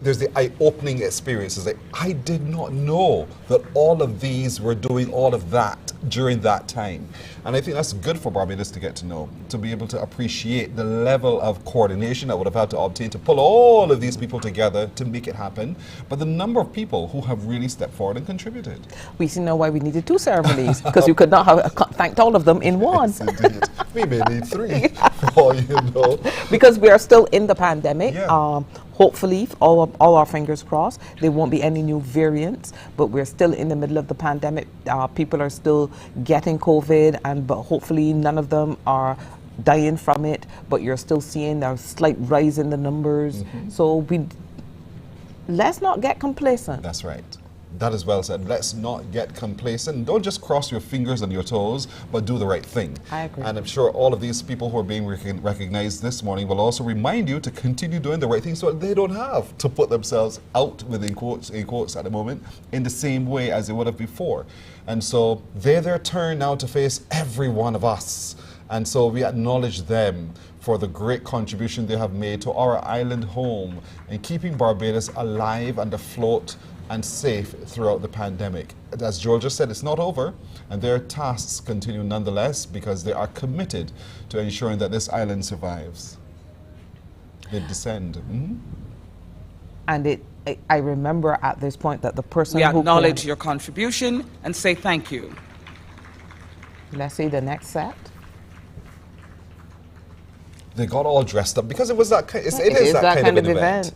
there's the eye-opening experiences. Like, I did not know that all of these were doing all of that during that time. And I think that's good for Barbados to get to know, to be able to appreciate the level of coordination that would have had to obtain to pull all of these people together to make it happen, but the number of people who have really stepped forward and contributed. We see now why we needed 2 ceremonies, because you could not have thanked all of them in one. Yes, indeed. We may need 3, for all you know. Because we are still in the pandemic. Hopefully, all our fingers crossed, there won't be any new variants, but we're still in the middle of the pandemic. People are still getting COVID, but hopefully none of them are dying from it, but you're still seeing a slight rise in the numbers. So let's not get complacent. That's right. That is well said. Let's not get complacent. Don't just cross your fingers and your toes, but do the right thing. I agree. And I'm sure all of these people who are being recognized this morning will also remind you to continue doing the right thing so they don't have to put themselves out, within quotes, in quotes at the moment, in the same way as they would have before. And so they're their turn now to face every one of us. And so we acknowledge them for the great contribution they have made to our island home in keeping Barbados alive and afloat and safe throughout the pandemic. As Joel just said, it's not over, and their tasks continue nonetheless because they are committed to ensuring that this island survives. They descend. And I remember at this point that the person We who acknowledge your contribution and say thank you. Let's see the next set. They got all dressed up because it was that. It is that kind of an event.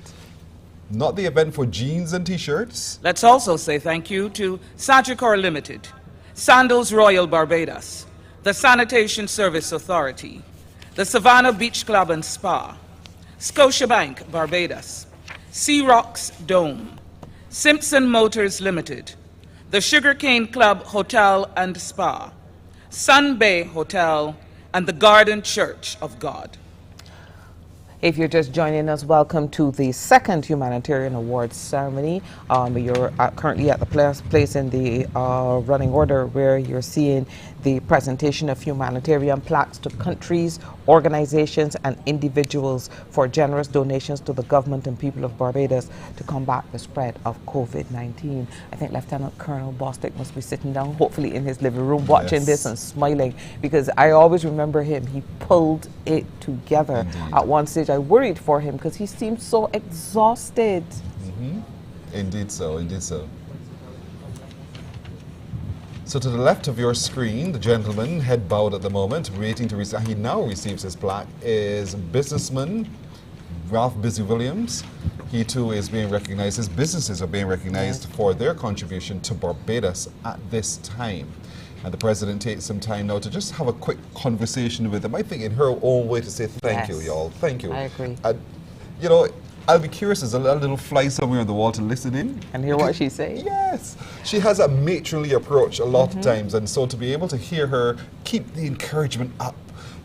Not the event for jeans and t-shirts. Let's also say thank you to Sagicor Limited, Sandals Royal Barbados, the Sanitation Service Authority, the Savannah Beach Club and Spa, Scotiabank Barbados, Sea Rocks Dome, Simpson Motors Limited, the Sugarcane Club Hotel and Spa, Sun Bay Hotel, and the Garden Church of God. If you're just joining us, welcome to the second Humanitarian Awards ceremony. You're currently at the place in the running order where you're seeing the presentation of humanitarian plaques to countries, organizations, and individuals for generous donations to the government and people of Barbados to combat the spread of COVID-19. I think Lieutenant Colonel Bostic must be sitting down, hopefully in his living room, watching this and smiling, because I always remember him. He pulled it together. Indeed. At one stage, I worried for him because he seemed so exhausted. Indeed so, indeed so. So to the left of your screen, the gentleman, head bowed at the moment, waiting to receive, he now receives his plaque, is businessman Ralph Busy Williams. He too is being recognized, his businesses are being recognized for their contribution to Barbados at this time. And the president takes some time now to just have a quick conversation with them, I think in her own way to say thank you, y'all, thank you. I agree. You know, I'll be curious, there's a little fly somewhere on the wall to listen in. And hear what she's saying? Yes. She has a matronly approach a lot of times, and so to be able to hear her keep the encouragement up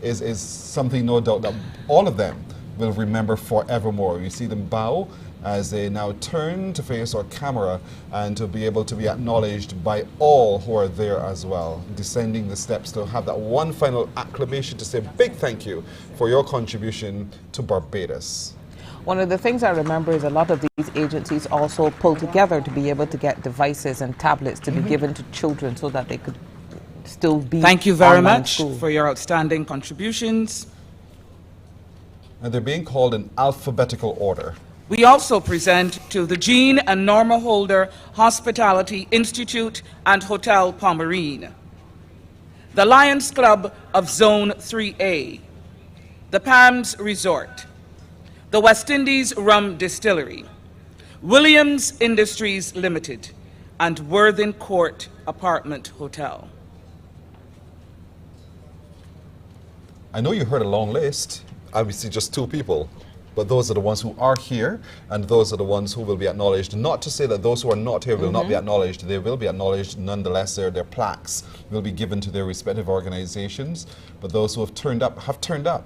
is something no doubt that all of them will remember forevermore. You see them bow as they now turn to face our camera and to be able to be acknowledged by all who are there as well, descending the steps to have that one final acclamation to say big thank you for your contribution to Barbados. One of the things I remember is a lot of these agencies also pull together to be able to get devices and tablets to be given to children so that they could still be Thank you very online much school. for your outstanding contributions. And they're being called in alphabetical order. We also present to the Jean and Norma Holder Hospitality Institute and Hotel Pomerine, the Lions Club of Zone 3A, the Palms Resort, the West Indies Rum Distillery, Williams Industries Limited, and Worthing Court Apartment Hotel. I know you heard a long list. Obviously just two people, but those are the ones who are here, and those are the ones who will be acknowledged. Not to say that those who are not here will not be acknowledged. They will be acknowledged nonetheless. Their plaques will be given to their respective organizations, but those who have turned up have turned up.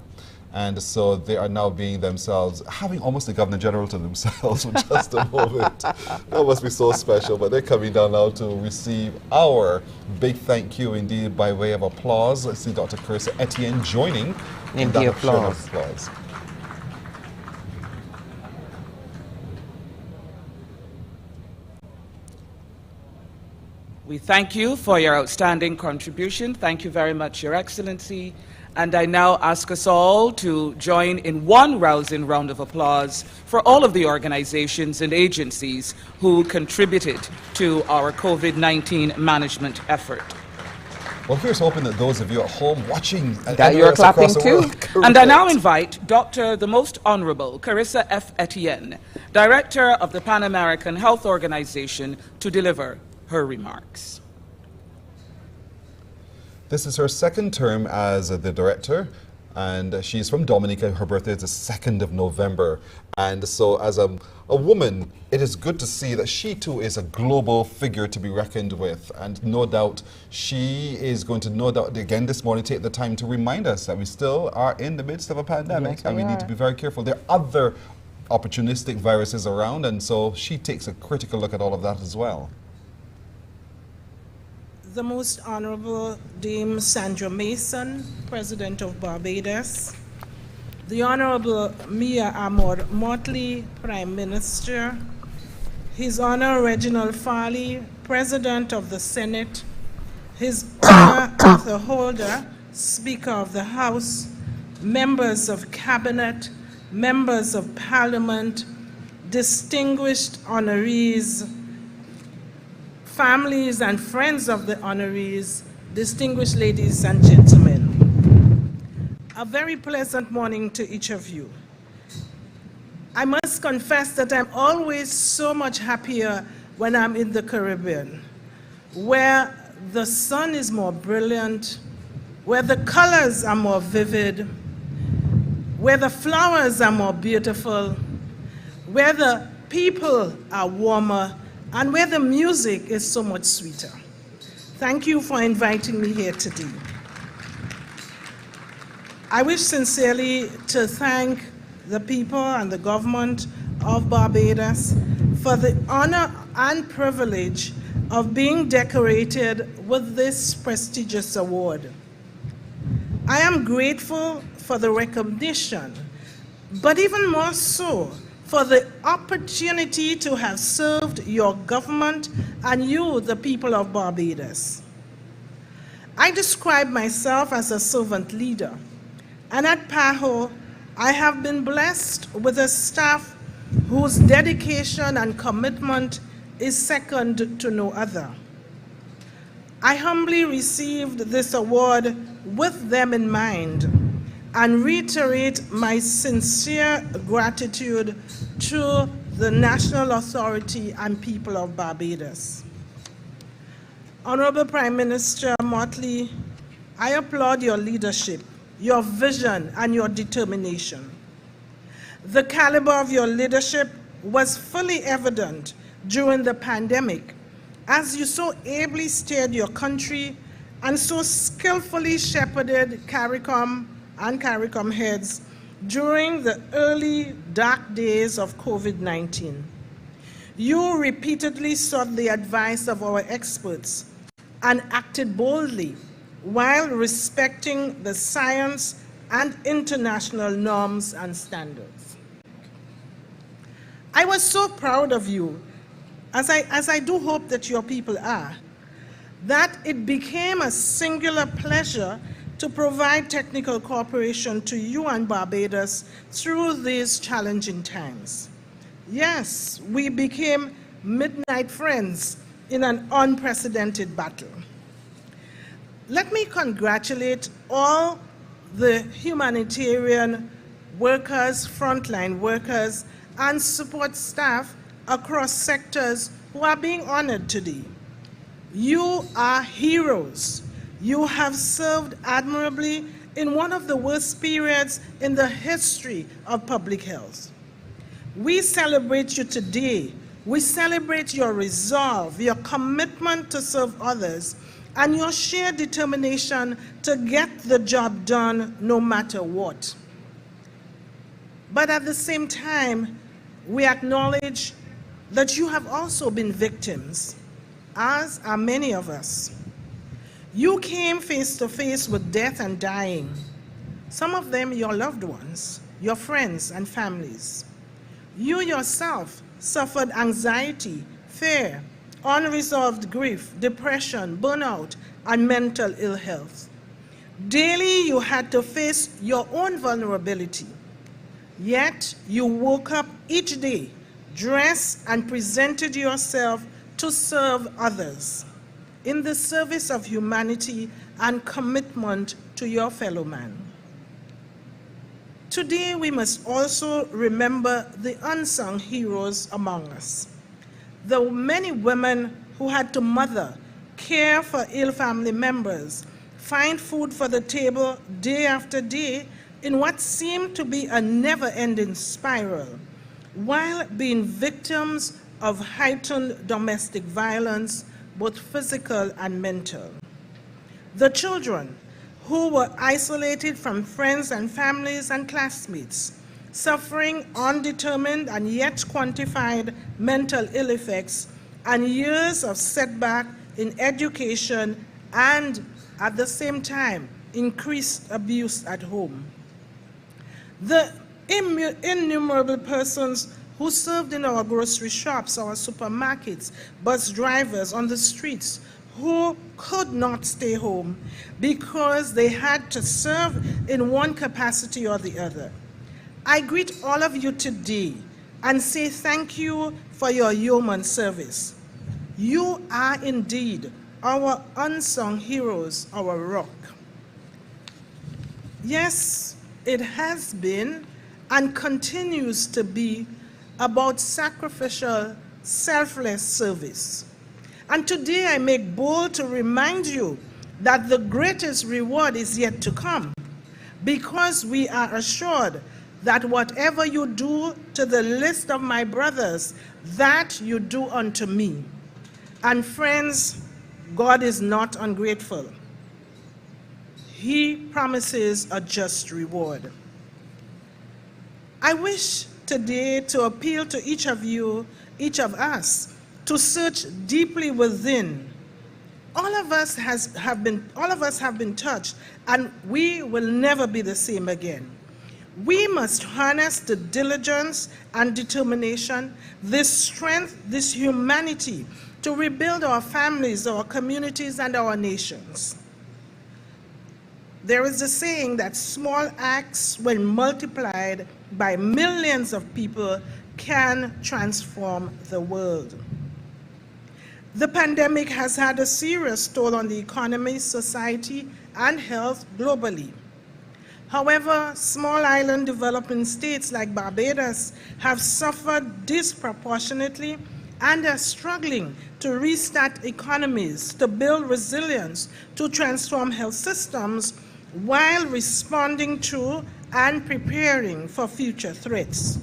And so they are now being themselves, having almost the Governor General to themselves for just a moment. That must be so special, but they're coming down now to receive our big thank you indeed by way of applause. Let's see Dr. Carissa Etienne joining In that the shout of applause. applause. We thank you for your outstanding contribution. Thank you very much, Your Excellency. And I now ask us all to join in one rousing round of applause for all of the organizations and agencies who contributed to our COVID-19 management effort. Well, here's hoping that those of you at home watching That you're clapping too. And I now invite Dr. the Most Honorable Carissa F. Etienne, Director of the Pan American Health Organization, to deliver her remarks. This is her second term as the director, And she's from Dominica. Her birthday is the 2nd of November. And so as a woman, it is good to see that she too is a global figure to be reckoned with. And no doubt she is going to, no doubt, again this morning, take the time to remind us that we still are in the midst of a pandemic. Yes, and we need to be very careful. There are other opportunistic viruses around. And so she takes a critical look at all of that as well. The Most Honorable Dame Sandra Mason, President of Barbados, the Honorable Mia Amor Motley, Prime Minister, His Honor Reginald Farley, President of the Senate, His Honor Arthur Holder, Speaker of the House, members of Cabinet, members of Parliament, distinguished honorees, families and friends of the honorees, distinguished ladies and gentlemen. A very pleasant morning to each of you. I must confess that I'm always so much happier when I'm in the Caribbean, where the sun is more brilliant, where the colors are more vivid, where the flowers are more beautiful, where the people are warmer, and where the music is so much sweeter. Thank you for inviting me here today. I wish sincerely to thank the people and the government of Barbados for the honor and privilege of being decorated with this prestigious award. I am grateful for the recognition, but even more so, for the opportunity to have served your government and you, the people of Barbados. I describe myself as a servant leader, and at PAHO, I have been blessed with a staff whose dedication and commitment is second to no other. I humbly received this award with them in mind, and reiterate my sincere gratitude to the national authority and people of Barbados. Honorable Prime Minister Motley, I applaud your leadership, your vision, and your determination. The caliber of your leadership was fully evident during the pandemic, as you so ably steered your country and so skillfully shepherded CARICOM and CARICOM heads during the early dark days of COVID-19. You repeatedly sought the advice of our experts and acted boldly while respecting the science and international norms and standards. I was so proud of you, as I do hope that your people are, that it became a singular pleasure to provide technical cooperation to you and Barbados through these challenging times. Yes, we became midnight friends in an unprecedented battle. Let me congratulate all the humanitarian workers, frontline workers, and support staff across sectors who are being honored today. You are heroes. You have served admirably in one of the worst periods in the history of public health. We celebrate you today. We celebrate your resolve, your commitment to serve others, and your sheer determination to get the job done no matter what. But at the same time, we acknowledge that you have also been victims, as are many of us. You came face to face with death and dying, some of them your loved ones, your friends and families. You yourself suffered anxiety, fear, unresolved grief, depression, burnout, and mental ill health. Daily you had to face your own vulnerability, yet you woke up each day, dressed and presented yourself to serve others in the service of humanity and commitment to your fellow man. Today we must also remember the unsung heroes among us. The many women who had to mother, care for ill family members, find food for the table day after day, in what seemed to be a never-ending spiral, while being victims of heightened domestic violence, both physical and mental. The children, who were isolated from friends and families and classmates, suffering undetermined and yet quantified mental ill effects, and years of setback in education, and at the same time, increased abuse at home. The innumerable persons who served in our grocery shops, our supermarkets, bus drivers on the streets, who could not stay home because they had to serve in one capacity or the other. I greet all of you today and say thank you for your yeoman service. You are indeed our unsung heroes, our rock. Yes, it has been and continues to be about sacrificial, selfless service. And today I make bold to remind you that the greatest reward is yet to come, because we are assured that whatever you do to the least of my brothers, that you do unto me. And friends, God is not ungrateful. He promises a just reward. I wish today to appeal to each of you, each of us, to search deeply within. All of us have been touched, and we will never be the same again. We must harness the diligence and determination, this strength, this humanity, to rebuild our families, our communities, and our nations. There is a saying that small acts, when multiplied by millions of people, can transform the world. The pandemic has had a serious toll on the economy, society, and health globally. However, small island developing states like Barbados have suffered disproportionately and are struggling to restart economies, to build resilience, to transform health systems, while responding to and preparing for future threats.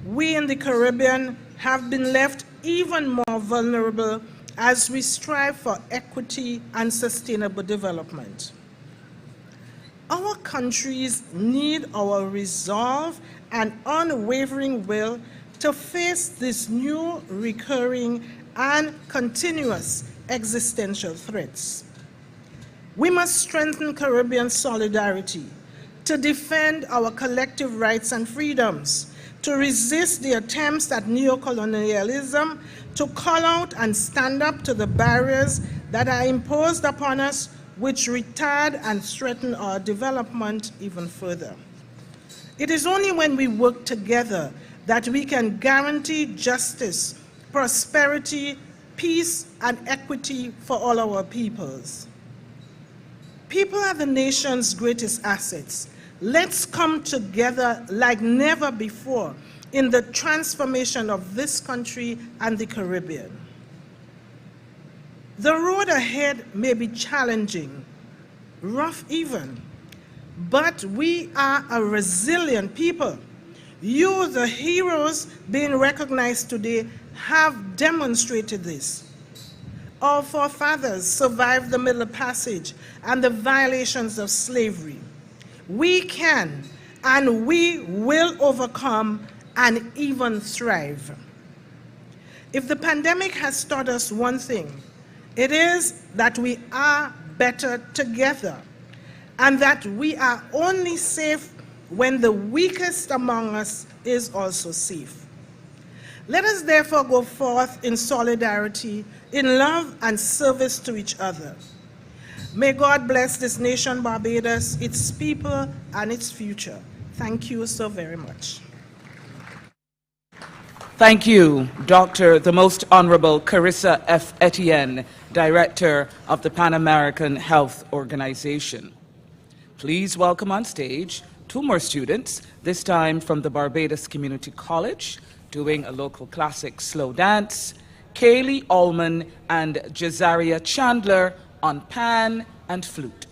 We in the Caribbean have been left even more vulnerable as we strive for equity and sustainable development. Our countries need our resolve and unwavering will to face this new, recurring, and continuous existential threats. We must strengthen Caribbean solidarity to defend our collective rights and freedoms, to resist the attempts at neocolonialism, to call out and stand up to the barriers that are imposed upon us, which retard and threaten our development even further. It is only when we work together that we can guarantee justice, prosperity, peace, and equity for all our peoples. People are the nation's greatest assets. Let's come together like never before in the transformation of this country and the Caribbean. The road ahead may be challenging, rough even, but we are a resilient people. You, the heroes being recognized today, have demonstrated this. Our forefathers survived the Middle Passage and the violations of slavery. We can and we will overcome and even thrive. If the pandemic has taught us one thing, it is that we are better together, and that we are only safe when the weakest among us is also safe. Let us therefore go forth in solidarity, in love and service to each other. May God bless this nation, Barbados, its people, and its future. Thank you so very much. Thank you, Dr. the Most Honorable Carissa F. Etienne, Director of the Pan American Health Organization. Please welcome on stage two more students, this time from the Barbados Community College, doing a local classic slow dance, Kaylee Allman and Jazaria Chandler on pan and flute.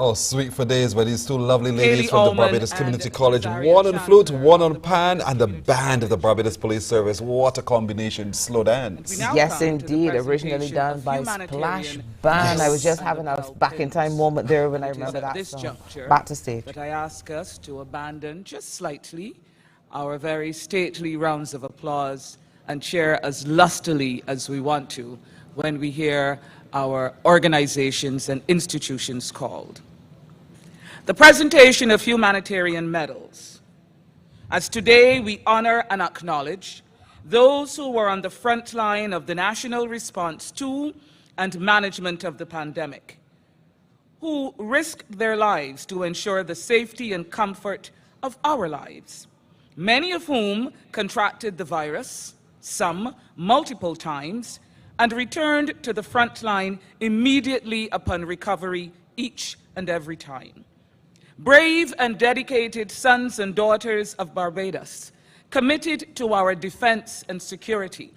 Oh, sweet for days by these two lovely ladies Haley from the Ullman Barbados Community and College. Rosario One on flute, Chandler one on of the pan, Barbados and the Community band of the Barbados Police Service. What a combination. Slow dance. We now Yes, come to the indeed. Originally presentation done of by Humanitarian Splash Band. I was just and having a Lapel back-in-time Pins. moment there when I It is remember at that this song. juncture Back to stage. that I ask us to abandon just slightly our very stately rounds of applause and cheer as lustily as we want to when we hear our organizations and institutions called. The presentation of humanitarian medals. As today we honor and acknowledge those who were on the front line of the national response to and management of the pandemic, who risked their lives to ensure the safety and comfort of our lives, many of whom contracted the virus, some multiple times, and returned to the front line immediately upon recovery each and every time. Brave and dedicated sons and daughters of Barbados, committed to our defense and security,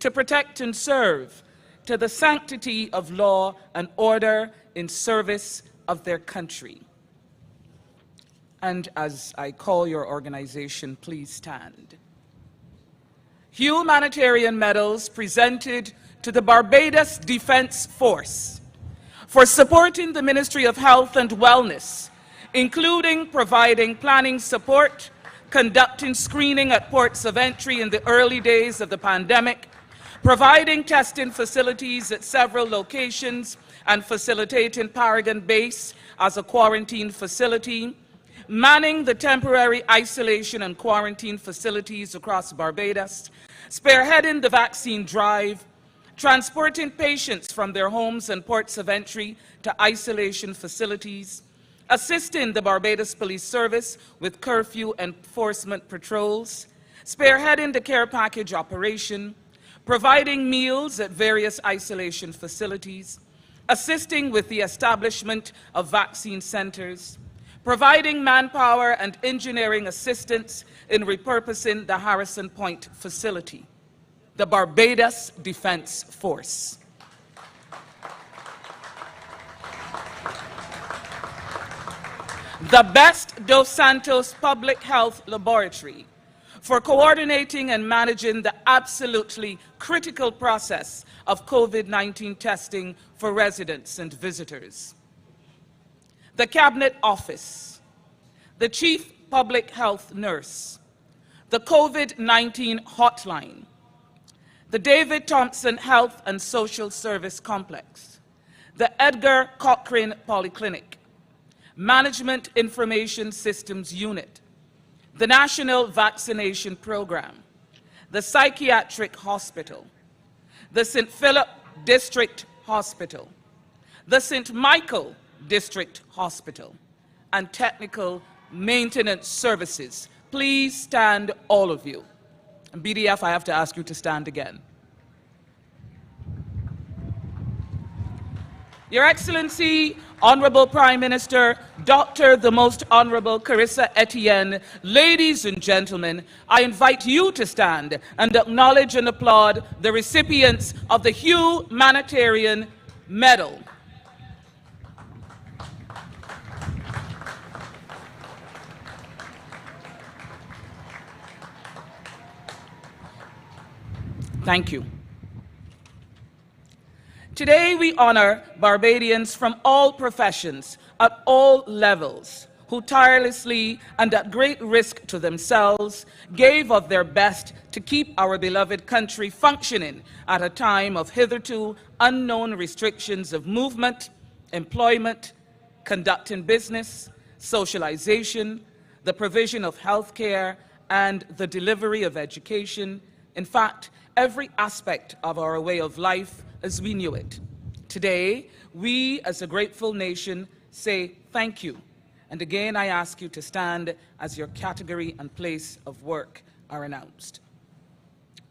to protect and serve, to the sanctity of law and order in service of their country. And as I call your organization, please stand. Humanitarian medals presented to the Barbados Defense Force for supporting the Ministry of Health and Wellness, including providing planning support, conducting screening at ports of entry in the early days of the pandemic, providing testing facilities at several locations and facilitating Paragon Base as a quarantine facility, manning the temporary isolation and quarantine facilities across Barbados, spearheading the vaccine drive, transporting patients from their homes and ports of entry to isolation facilities, assisting the Barbados Police Service with curfew enforcement patrols, spearheading the care package operation, providing meals at various isolation facilities, assisting with the establishment of vaccine centers, providing manpower and engineering assistance in repurposing the Harrison Point facility, the Barbados Defense Force. The Best Dos Santos Public Health Laboratory for coordinating and managing the absolutely critical process of COVID-19 testing for residents and visitors. The Cabinet Office, the Chief Public Health Nurse, the COVID-19 Hotline, the David Thompson Health and Social Service Complex, the Edgar Cochrane Polyclinic, Management Information Systems Unit, the National Vaccination Program, the Psychiatric Hospital, the St. Philip District Hospital, the St. Michael District Hospital, and Technical Maintenance Services. Please stand, all of you. And BDF, I have to ask you to stand again. Your Excellency, Honorable Prime Minister, Dr. the Most Honorable Carissa Etienne, ladies and gentlemen, I invite you to stand and acknowledge and applaud the recipients of the Humanitarian Medal. Thank you. Today we honor Barbadians from all professions, at all levels, who tirelessly and at great risk to themselves gave of their best to keep our beloved country functioning at a time of hitherto unknown restrictions of movement, employment, conducting business, socialization, the provision of health care, and the delivery of education. In fact, every aspect of our way of life as we knew it. Today, we as a grateful nation say thank you. And again, I ask you to stand as your category and place of work are announced.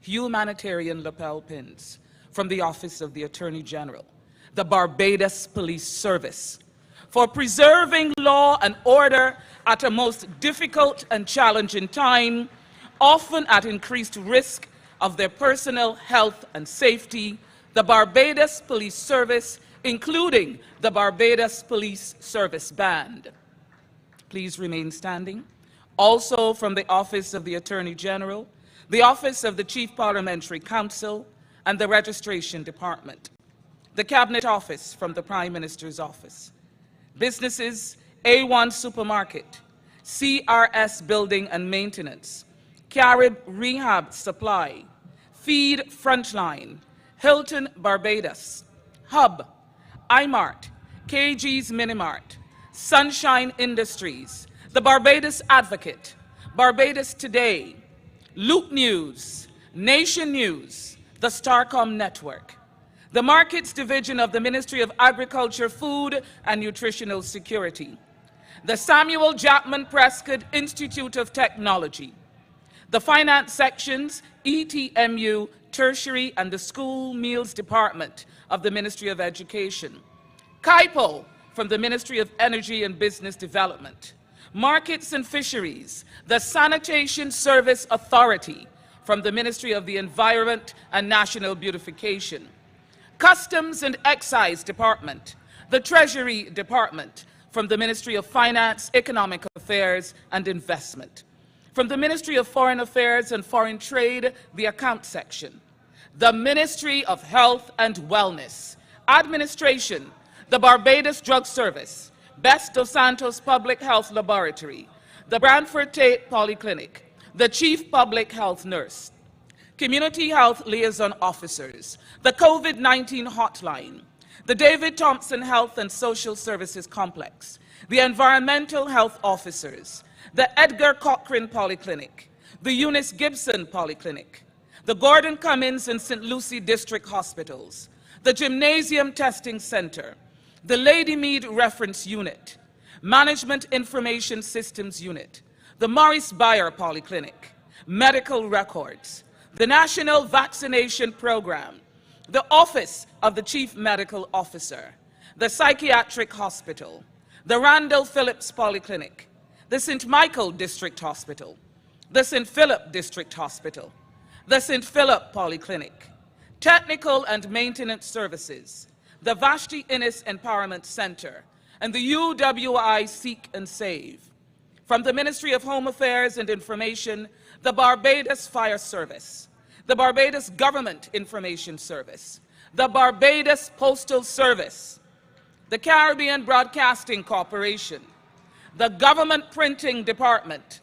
Humanitarian lapel pins from the Office of the Attorney General, the Barbados Police Service, for preserving law and order at a most difficult and challenging time, often at increased risk of their personal health and safety. The Barbados Police Service including the Barbados Police Service Band. Please remain standing. Also from the Office of the Attorney General, the Office of the Chief Parliamentary Counsel, and the Registration Department. The Cabinet Office from the Prime Minister's Office. Businesses, A1 Supermarket, CRS Building and Maintenance, Carib Rehab Supply, Feed Frontline, Hilton Barbados, Hub, iMart, KG's Minimart, Sunshine Industries, the Barbados Advocate, Barbados Today, Loop News, Nation News, the Starcom Network, the Markets Division of the Ministry of Agriculture, Food and Nutritional Security, the Samuel Jackman Prescott Institute of Technology, the Finance Sections, ETMU, Tertiary and the School Meals Department of the Ministry of Education, KIPO from the Ministry of Energy and Business Development, Markets and Fisheries, the Sanitation Service Authority from the Ministry of the Environment and National Beautification, Customs and Excise Department, the Treasury Department from the Ministry of Finance, Economic Affairs and Investment, from the Ministry of Foreign Affairs and Foreign Trade, the Account Section, the Ministry of Health and Wellness, Administration, the Barbados Drug Service, Best Dos Santos Public Health Laboratory, the Brantford Tate Polyclinic, the Chief Public Health Nurse, Community Health Liaison Officers, the COVID-19 Hotline, the David Thompson Health and Social Services Complex, the Environmental Health Officers, the Edgar Cochrane Polyclinic, the Eunice Gibson Polyclinic, the Gordon Cummins and St. Lucie District Hospitals, the Gymnasium Testing Center, the Lady Mead Reference Unit, Management Information Systems Unit, the Maurice Bayer Polyclinic, Medical Records, the National Vaccination Program, the Office of the Chief Medical Officer, the Psychiatric Hospital, the Randall Phillips Polyclinic, the St. Michael District Hospital, the St. Philip District Hospital, the St. Philip Polyclinic, Technical and Maintenance Services, the Vashti Innes Empowerment Center, and the UWI Seek and Save. From the Ministry of Home Affairs and Information, the Barbados Fire Service, the Barbados Government Information Service, the Barbados Postal Service, the Caribbean Broadcasting Corporation, the Government Printing Department,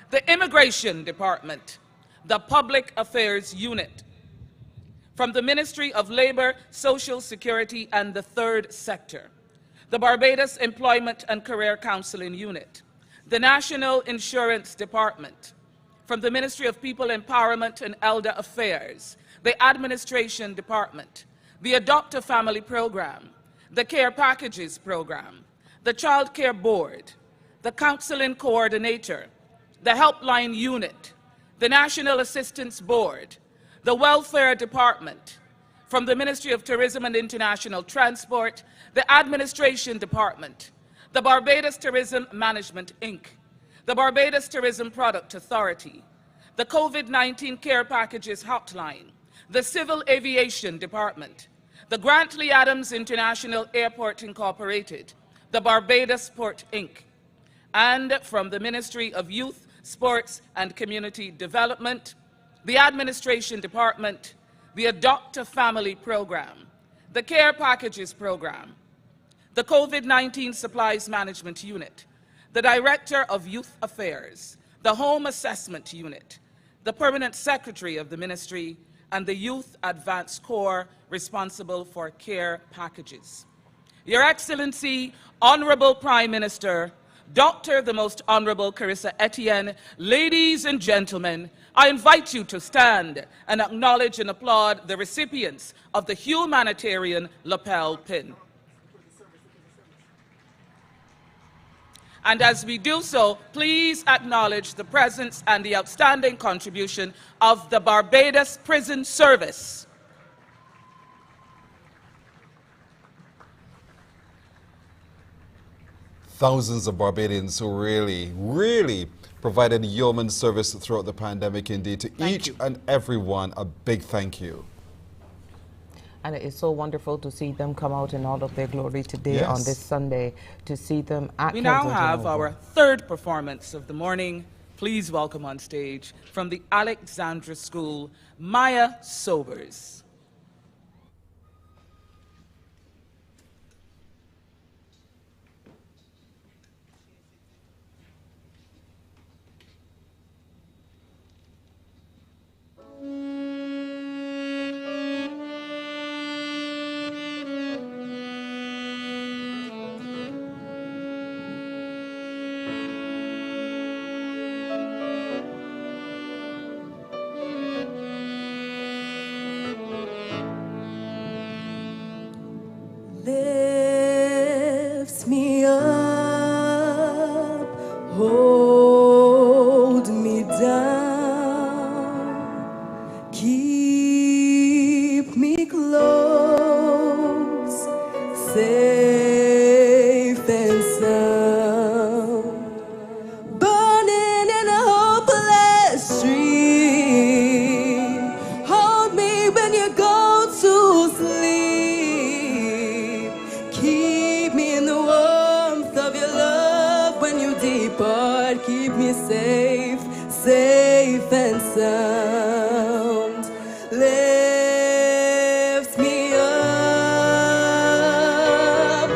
the Immigration Department, the Public Affairs Unit. From the Ministry of Labor, Social Security and the Third Sector, the Barbados Employment and Career Counseling Unit, the National Insurance Department. From the Ministry of People Empowerment and Elder Affairs, the Administration Department, the Adopt a Family Program, the Care Packages Program, the Child Care Board, the Counseling Coordinator, the Helpline Unit, the National Assistance Board, the Welfare Department. From the Ministry of Tourism and International Transport, the Administration Department, the Barbados Tourism Management, Inc., the Barbados Tourism Product Authority, the COVID-19 Care Packages Hotline, the Civil Aviation Department, the Grantley Adams International Airport Incorporated, the Barbados Port, Inc., and from the Ministry of Youth, Sports and Community Development, the Administration Department, the Adopt a Family Program, the Care Packages Program, the COVID-19 Supplies Management Unit, the Director of Youth Affairs, the Home Assessment Unit, the Permanent Secretary of the Ministry, and the Youth Advance Corps responsible for care packages. Your Excellency, Honorable Prime Minister, Dr. the Most Honorable Carissa Etienne, ladies and gentlemen, I invite you to stand and acknowledge and applaud the recipients of the Humanitarian lapel pin. And as we do so, please acknowledge the presence and the outstanding contribution of the Barbados Prison Service. Thousands of Barbadians who really provided yeoman service throughout the pandemic. Indeed, to each and every one, a big thank you. And it is so wonderful to see them come out in all of their glory today on this Sunday, to see them at We now Kensington have Oval. our third performance of the morning. Please welcome on stage from the Alexandra School, Maya Sobers. Lifts me up, hold me down, keep me close, safe and sound, burning in a hopeless stream. Hold me when you go to sleep. Keep me in the warmth of your love when you depart. Keep me safe, safe and sound. Lift me up,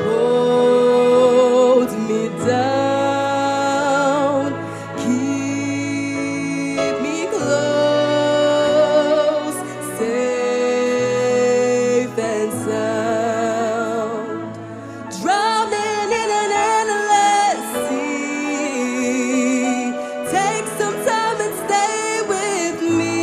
hold me down, keep me close, safe and sound. Drowning in an endless sea. Take some time and stay with me.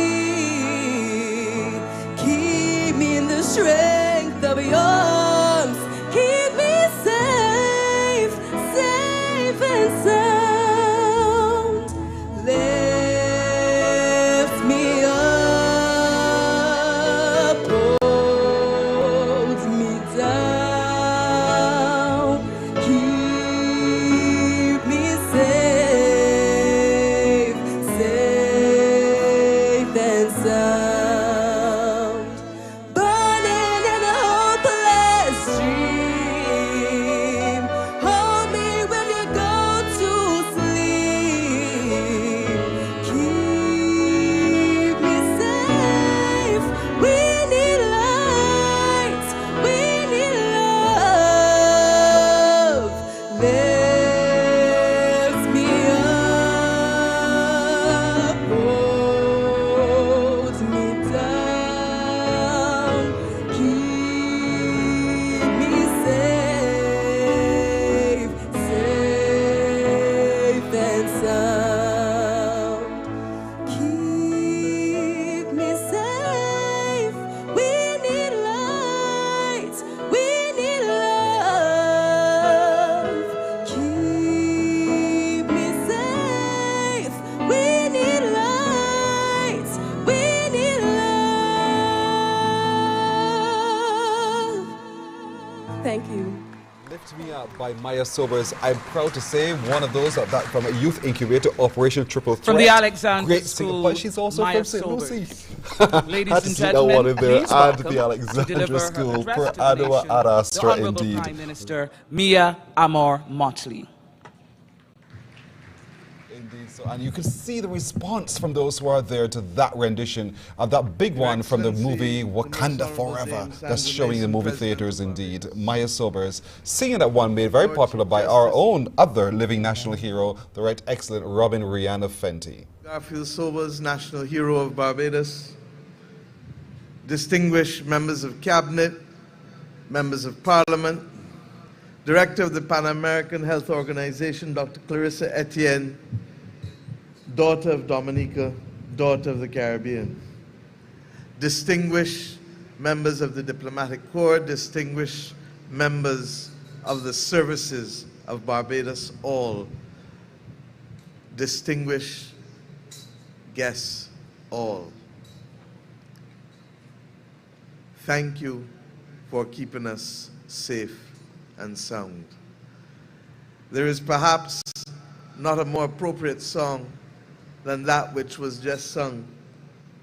Keep me in the strength of your arms. Keep me safe, safe and sound. Lift me up, hold me down, keep me safe, safe and sound. Burning in a hopeless stream. Hold me when you go to sleep. Keep me safe. We need light. We need love. Lift me up, hold me down, keep me safe, safe and sound. Keep me safe. We need light. We need love. Keep me safe. We need light. We need love. Thank you. Lift Me Up by Maya Sobers. I'm proud to say one of those from a youth incubator, Operation Triple Threat. From the Alexandra Great School, singer, but she's also Maya from St. Lucie. Ladies Had to and see that one gentlemen, in there. please And welcome the to Alexandra deliver her School, address per to the Adawa nation, the Arastra Honorable indeed. Prime Minister Mia Amor Motley. Indeed, so, and you can see the response from those who are there to that rendition of that big one from the movie Wakanda Forever that's showing in the movie theaters indeed. Maya Sobers singing that one made very popular by our own other living national hero, the right excellent Robin Rihanna Fenty. Garfield Sobers, National Hero of Barbados, distinguished members of Cabinet, members of Parliament, Director of the Pan American Health Organization, Dr. Clarissa Etienne, daughter of Dominica, daughter of the Caribbean. Distinguished members of the Diplomatic Corps, distinguished members of the services of Barbados, all. Distinguished guests, all. Thank you for keeping us safe and sound. There is perhaps not a more appropriate song than that which was just sung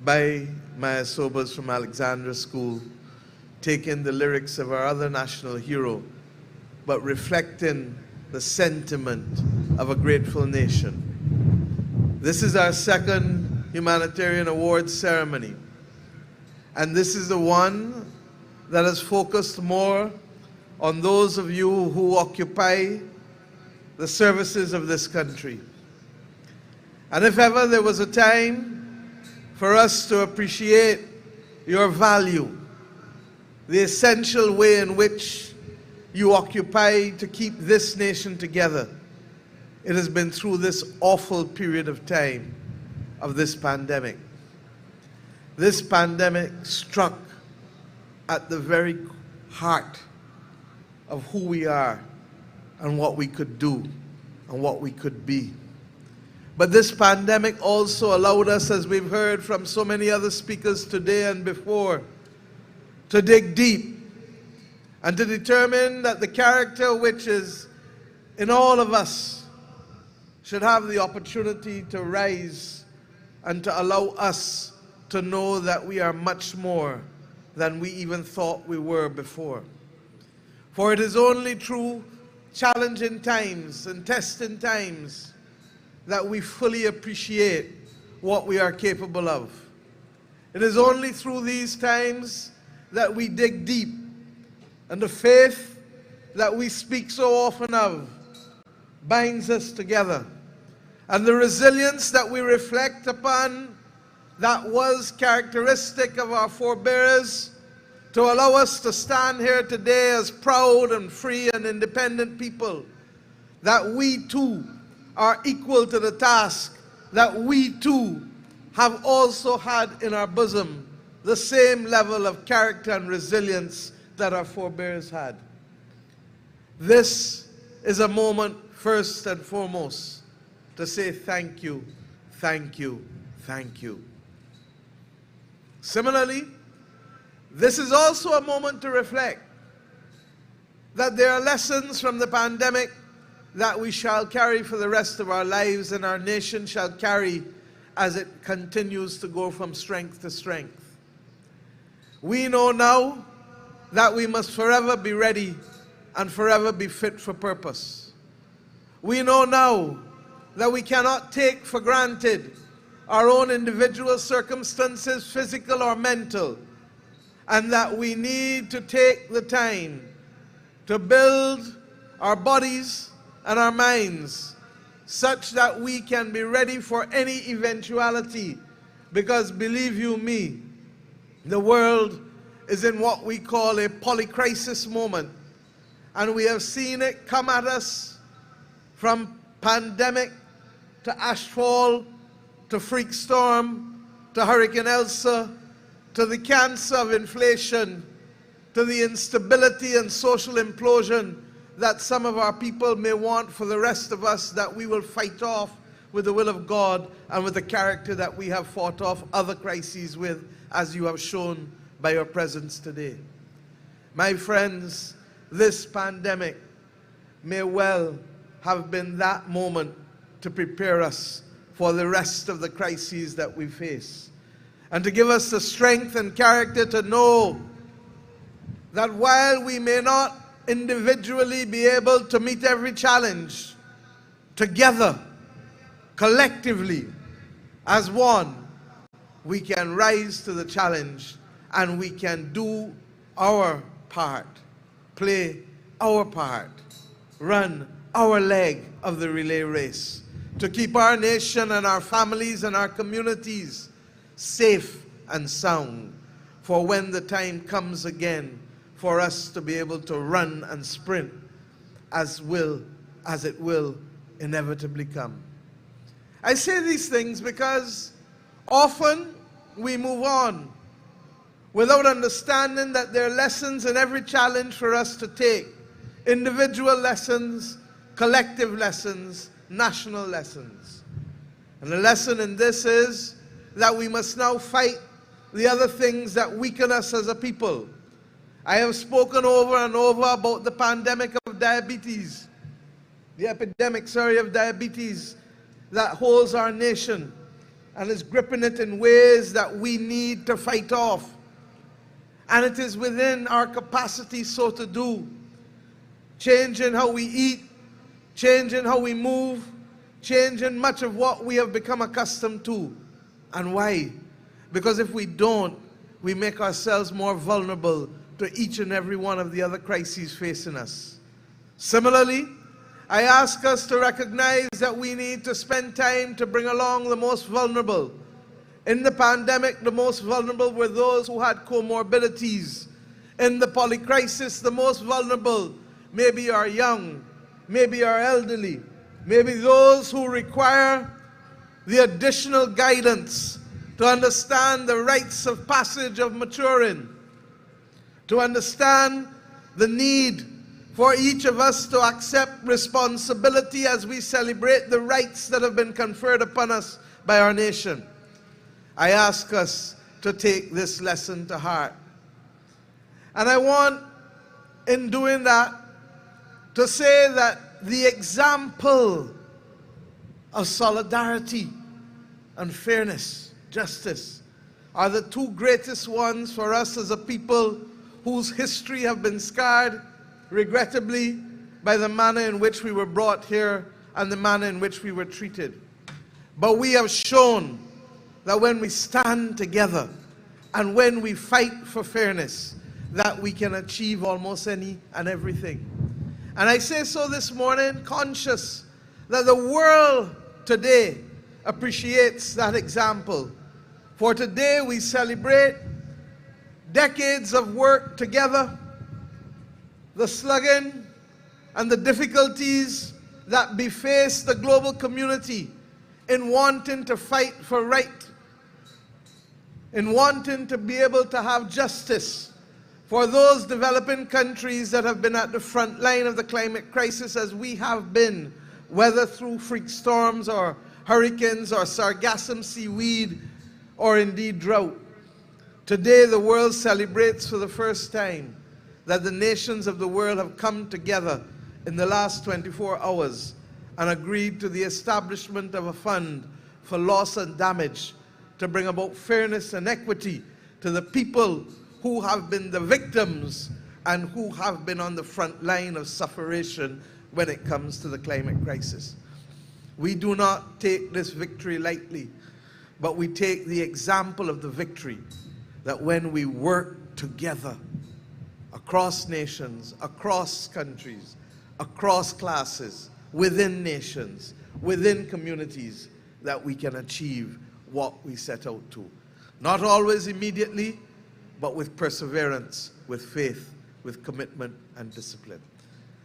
by Maya Sobers from Alexandra School taking the lyrics of our other national hero, but reflecting the sentiment of a grateful nation. This is our second Humanitarian Awards ceremony, and this is the one that has focused more on those of you who occupy the services of this country. And if ever there was a time for us to appreciate your value, the essential way in which you occupy to keep this nation together, it has been through this awful period of time of this pandemic. This pandemic struck at the very heart of who we are and what we could do and what we could be. But this pandemic also allowed us, as we've heard from so many other speakers today and before, to dig deep and to determine that the character which is in all of us should have the opportunity to rise and to allow us to know that we are much more than we even thought we were before. For it is only through challenging times and testing times that we fully appreciate what we are capable of. It is only through these times that we dig deep, and the faith that we speak so often of binds us together. And the resilience that we reflect upon that was characteristic of our forebears to allow us to stand here today as proud and free and independent people, that we too are equal to the task, that we too have also had in our bosom the same level of character and resilience that our forebears had. This is a moment, first and foremost, to say thank you, thank you, thank you. Similarly, this is also a moment to reflect that there are lessons from the pandemic that we shall carry for the rest of our lives, and our nation shall carry as it continues to go from strength to strength. We know now that we must forever be ready and forever be fit for purpose. We know now that we cannot take for granted our own individual circumstances, physical or mental, and that we need to take the time to build our bodies and our minds such that we can be ready for any eventuality, because believe you me, the world is in what we call a polycrisis moment, and we have seen it come at us from pandemic to ashfall to freak storm to Hurricane Elsa to the cancer of inflation to the instability and social implosion that some of our people may want for the rest of us, that we will fight off with the will of God and with the character that we have fought off other crises with, as you have shown by your presence today. My friends, this pandemic may well have been that moment to prepare us for the rest of the crises that we face, and to give us the strength and character to know that while we may not individually be able to meet every challenge, together, collectively, as one, we can rise to the challenge and we can do our part, play our part, run our leg of the relay race to keep our nation and our families and our communities safe and sound for when the time comes again for us to be able to run and sprint as it will inevitably come. I say these things because often we move on without understanding that there are lessons in every challenge for us to take. Individual lessons, collective lessons, national lessons. And the lesson in this is that we must now fight the other things that weaken us as a people. I have spoken over and over about the pandemic of diabetes, the epidemic, of diabetes that holds our nation and is gripping it in ways that we need to fight off. and it is within our capacity so to do. Change in how we eat, change in how we move, change in much of what we have become accustomed to. And why? Because if we don't, we make ourselves more vulnerable to each and every one of the other crises facing us. Similarly, I ask us to recognize that we need to spend time to bring along the most vulnerable. In the pandemic, the most vulnerable were those who had comorbidities. In the polycrisis, the most vulnerable maybe are young, maybe are elderly, maybe those who require the additional guidance to understand the rites of passage of maturing, to understand the need for each of us to accept responsibility as we celebrate the rights that have been conferred upon us by our nation. I ask us to take this lesson to heart. And I want, in doing that, to say that the example of solidarity and fairness, justice, are the two greatest ones for us as a people whose history have been scarred, regrettably, by the manner in which we were brought here and the manner in which we were treated. But we have shown that when we stand together and when we fight for fairness, that we can achieve almost any and everything. And I say so this morning, conscious that the world today appreciates that example. For today we celebrate decades of work together, the slugging and the difficulties that beface the global community in wanting to fight for right, in wanting to be able to have justice for those developing countries that have been at the front line of the climate crisis as we have been, whether through freak storms or hurricanes or sargassum seaweed or indeed drought. Today the world celebrates for the first time that the nations of the world have come together in the last 24 hours and agreed to the establishment of a fund for loss and damage to bring about fairness and equity to the people who have been the victims and who have been on the front line of sufferation when it comes to the climate crisis. We do not take this victory lightly, but we take the example of the victory that when we work together across nations, across countries, across classes, within nations, within communities, that we can achieve what we set out to. Not always immediately, but with perseverance, with faith, with commitment and discipline.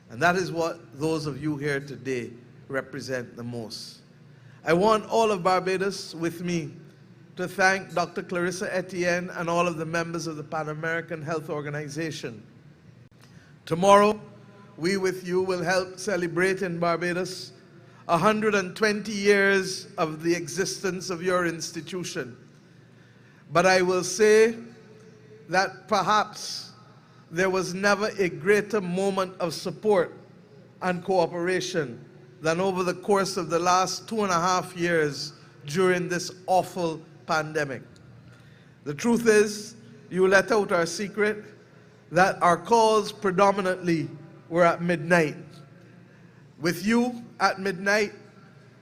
And that is what those of you here today represent the most. I want all of Barbados with me to thank Dr. Clarissa Etienne and all of the members of the Pan American Health Organization. Tomorrow, we with you will help celebrate in Barbados 120 years of the existence of your institution. But I will say that perhaps there was never a greater moment of support and cooperation than over the course of the last 2.5 years during this awful pandemic. The truth is, you let out our secret, that our calls predominantly were at midnight. With you at midnight,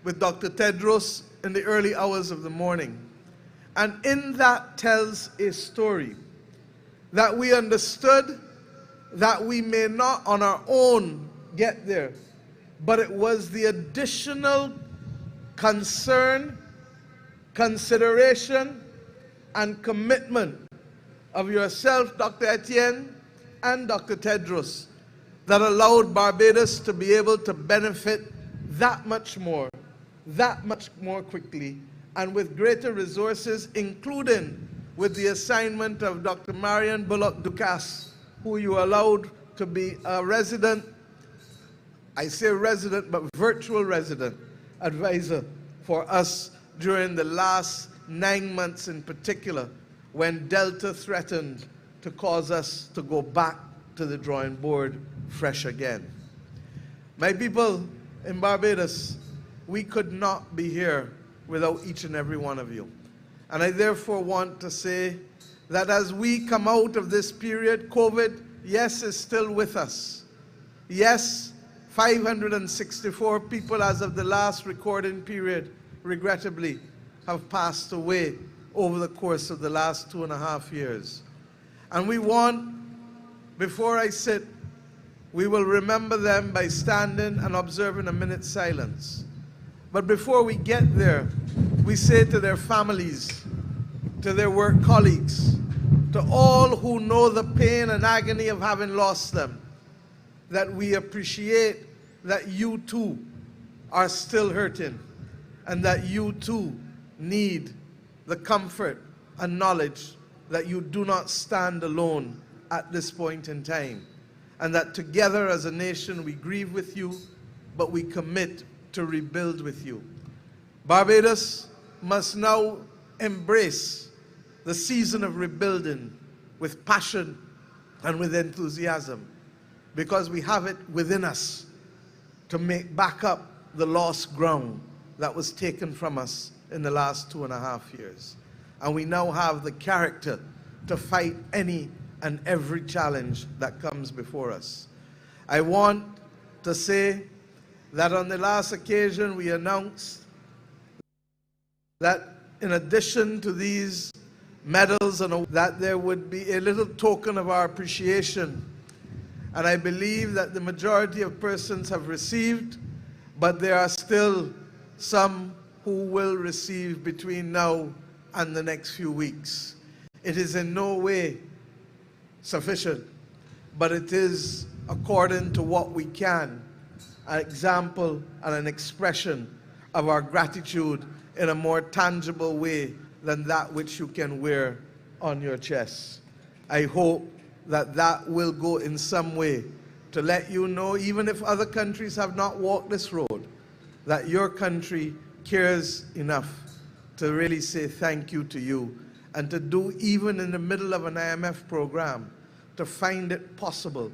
with Dr. Tedros in the early hours of the morning. And in that tells a story that we understood that we may not on our own get there, but it was the additional concern, consideration, and commitment of yourself, Dr. Etienne, and Dr. Tedros, that allowed Barbados to be able to benefit that much more quickly, and with greater resources, including with the assignment of Dr. Marion Bullock Ducasse, who you allowed to be a resident, I say resident, but virtual resident advisor for us during the last 9 months in particular, when Delta threatened to cause us to go back to the drawing board fresh again. My people in Barbados, we could not be here without each and every one of you. And I therefore want to say that as we come out of this period, COVID, yes, is still with us. Yes, 564 people as of the last recording period, regrettably, have passed away over the course of the last 2.5 years. And we want, before I sit, we will remember them by standing and observing a minute's silence. But before we get there, we say to their families, to their work colleagues, to all who know the pain and agony of having lost them, that we appreciate that you too are still hurting and that you too need the comfort and knowledge that you do not stand alone at this point in time, and that together as a nation we grieve with you, but we commit to rebuild with you. Barbados must now embrace the season of rebuilding with passion and with enthusiasm, because we have it within us to make back up the lost ground that was taken from us in the last 2.5 years. And we now have the character to fight any and every challenge that comes before us. I want to say that on the last occasion we announced that in addition to these medals, and that there would be a little token of our appreciation. And I believe that the majority of persons have received, but there are still some who will receive between now and the next few weeks. It is in no way sufficient, but it is according to what we can, an example and an expression of our gratitude in a more tangible way than that which you can wear on your chest. I hope that that will go in some way to let you know, even if other countries have not walked this road, that your country cares enough to really say thank you to you, and to do, even in the middle of an IMF program, to find it possible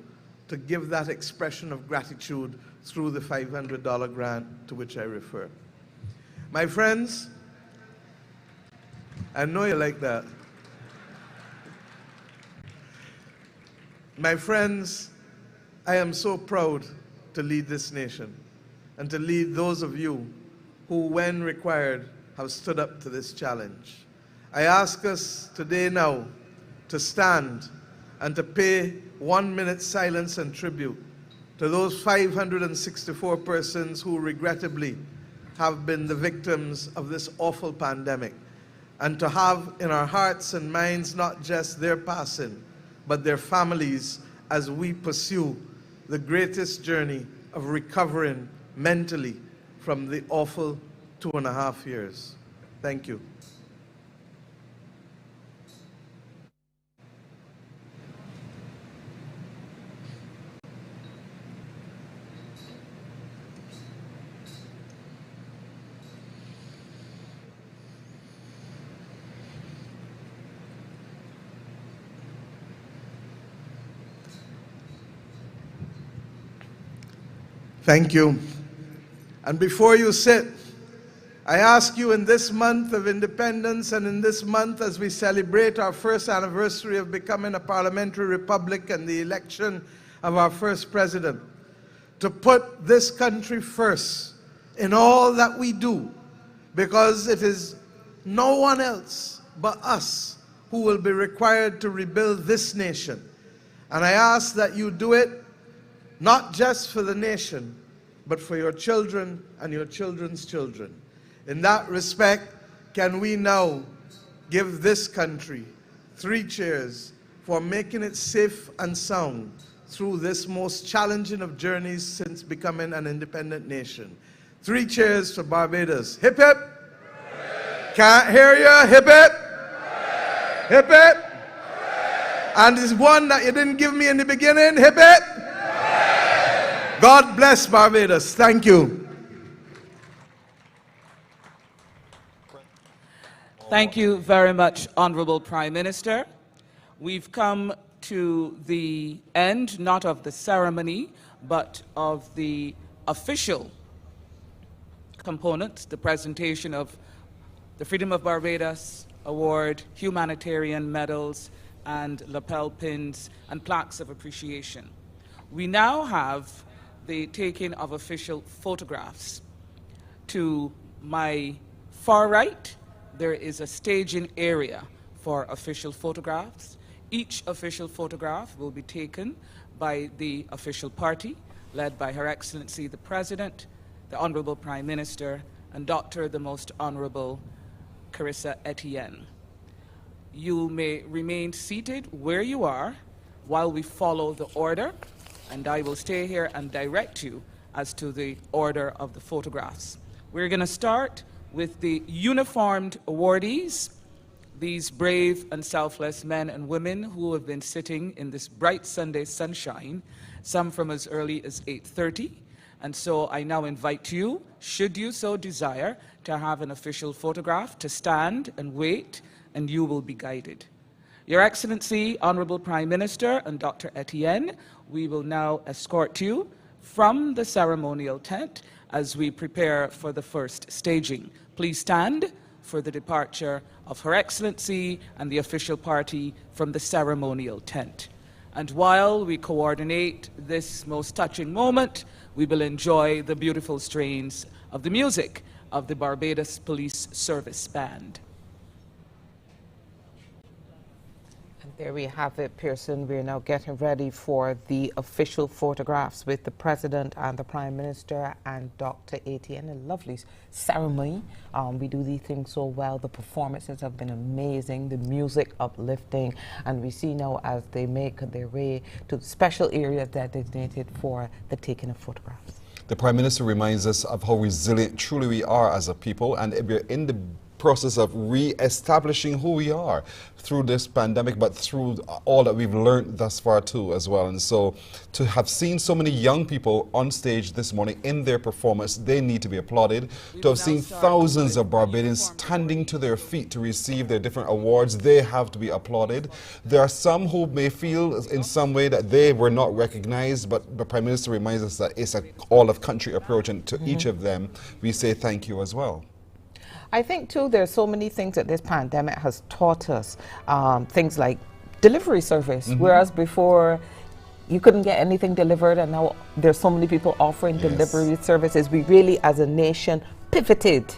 to give that expression of gratitude through the $500 grant to which I refer. My friends, I know you like that. My friends, I am so proud to lead this nation and to lead those of you who, when required, have stood up to this challenge. I ask us today now to stand and to pay 1 minute's silence and tribute to those 564 persons who regrettably have been the victims of this awful pandemic, and to have in our hearts and minds not just their passing, but their families as we pursue the greatest journey of recovering mentally from the awful 2.5 years. Thank you. Thank you. And before you sit, I ask you, in this month of independence and in this month as we celebrate our first anniversary of becoming a parliamentary republic and the election of our first president, to put this country first in all that we do, because it is no one else but us who will be required to rebuild this nation. And I ask that you do it not just for the nation, but for your children and your children's children. In that respect, can we now give this country 3 cheers for making it safe and sound through this most challenging of journeys since becoming an independent nation. 3 cheers for Barbados. Hip hip. Hooray. Can't hear you. Hip hip. Hooray. Hip hip. Hooray. And there's one that you didn't give me in the beginning. Hip hip. Hooray. God bless Barbados. Thank you. Thank you very much, Honorable Prime Minister. We've come to the end, not of the ceremony, but of the official components, the presentation of the Freedom of Barbados award humanitarian medals and lapel pins and plaques of appreciation. We now have the taking of official photographs. To my far right, there is a staging area for official photographs. Each official photograph will be taken by the official party, led by Her Excellency the President, the Honorable Prime Minister, and Dr. the Most Honorable Clarissa Etienne. You may remain seated where you are while we follow the order, and I will stay here and direct you as to the order of the photographs. We're going to start with the uniformed awardees, these brave and selfless men and women who have been sitting in this bright Sunday sunshine, some from as early as 8:30. And so I now invite you, should you so desire, to have an official photograph, to stand and wait, and you will be guided. Your Excellency, Honorable Prime Minister, and Dr. Etienne, we will now escort you from the ceremonial tent as we prepare for the first staging. Please stand for the departure of Her Excellency and the official party from the ceremonial tent. And while we coordinate this most touching moment, we will enjoy the beautiful strains of the music of the Barbados Police Service Band. There we have it, Pearson. We're now getting ready for the official photographs with the President and the Prime Minister and Dr. Etienne. A lovely ceremony. We do these things so well. The performances have been amazing, the music uplifting, and we see now as they make their way to the special area designated for the taking of photographs. The Prime Minister reminds us of how resilient truly we are as a people, and we're in the process of re-establishing who we are through this pandemic, but through all that we've learned thus far too as well. And so to have seen so many young people on stage this morning in their performance, they need to be applauded. To have seen thousands of Barbadians standing to their feet to receive their different awards, they have to be applauded. There are some who may feel in some way that they were not recognized, but the Prime Minister reminds us that it's an all-of-country approach, and to each of them we say thank you as well. I think, too, there's so many things that this pandemic has taught us. Things like delivery service, whereas before you couldn't get anything delivered, and now there's so many people offering delivery services. We really, as a nation, pivoted,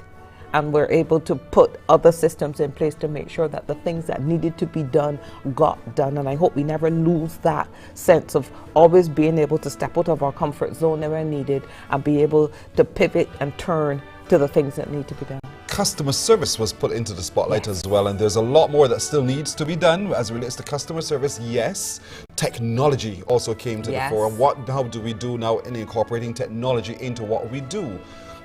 and we're able to put other systems in place to make sure that the things that needed to be done got done. And I hope we never lose that sense of always being able to step out of our comfort zone when needed and be able to pivot and turn to the things that need to be done. Customer service was put into the spotlight as well, and there's a lot more that still needs to be done as it relates to customer service. Yes, technology also came to the fore. How do we do now in incorporating technology into what we do?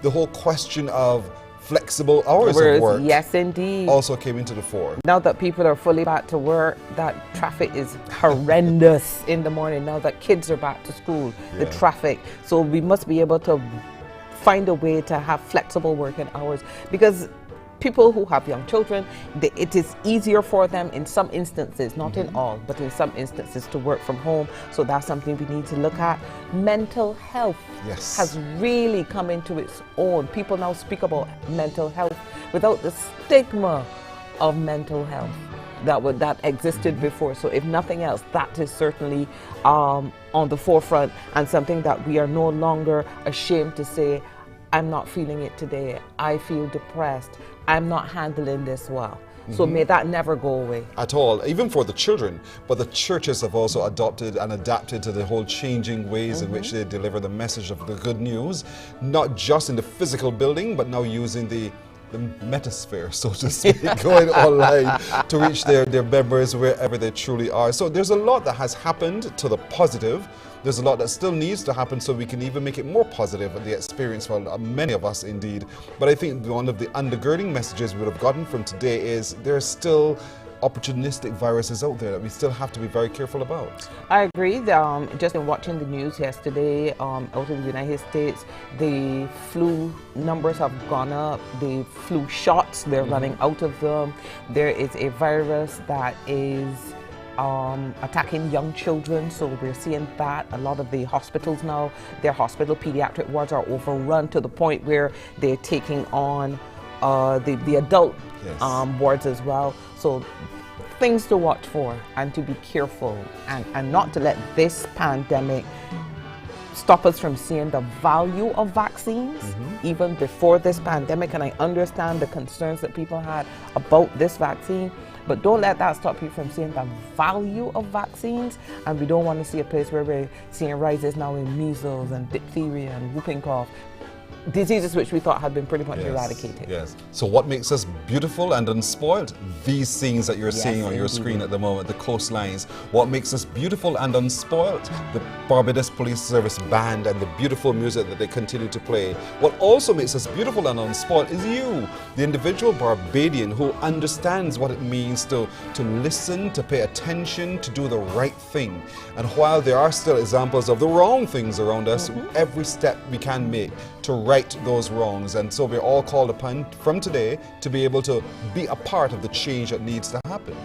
The whole question of flexible hours of work, yes, indeed, also came into the fore. Now that people are fully back to work, that traffic is horrendous in the morning. Now that kids are back to school, the traffic. So we must be able to find a way to have flexible working hours, because people who have young children, it is easier for them in some instances, not in all, but in some instances, to work from home. So that's something we need to look at. Mental health has really come into its own. People now speak about mental health without the stigma of mental health that existed before. So if nothing else, that is certainly on the forefront, and something that we are no longer ashamed to say, I'm not feeling it today, I feel depressed, I'm not handling this well. So may that never go away. At all, even for the children. But the churches have also adopted and adapted to the whole changing ways in which they deliver the message of the good news, not just in the physical building, but now using the metasphere, so to speak, going online to reach their members wherever they truly are. So there's a lot that has happened to the positive. There's a lot that still needs to happen so we can even make it more positive, the experience for many of us indeed. But I think one of the undergirding messages we would have gotten from today is there's still opportunistic viruses out there that we still have to be very careful about. I agree. Just in watching the news yesterday out in the United States, the flu numbers have gone up. The flu shots, they're running out of them. There is a virus that is attacking young children, so we're seeing that. A lot of the hospitals now, their hospital pediatric wards are overrun to the point where they're taking on the adult Yes. wards as well. So things to watch for and to be careful and not to let this pandemic stop us from seeing the value of vaccines even before this pandemic. And I understand the concerns that people had about this vaccine, but don't let that stop you from seeing the value of vaccines. And we don't want to see a place where we're seeing rises now in measles and diphtheria and whooping cough, diseases which we thought had been pretty much eradicated. Yes. So what makes us beautiful and unspoiled? These scenes that you're seeing on your screen at the moment, the coastlines. What makes us beautiful and unspoiled? The Barbados Police Service band and the beautiful music that they continue to play. What also makes us beautiful and unspoiled is you, the individual Barbadian who understands what it means to listen, to pay attention, to do the right thing. And while there are still examples of the wrong things around us, every step we can make to right those wrongs. And so we're all called upon from today to be able to be a part of the change that needs to happen.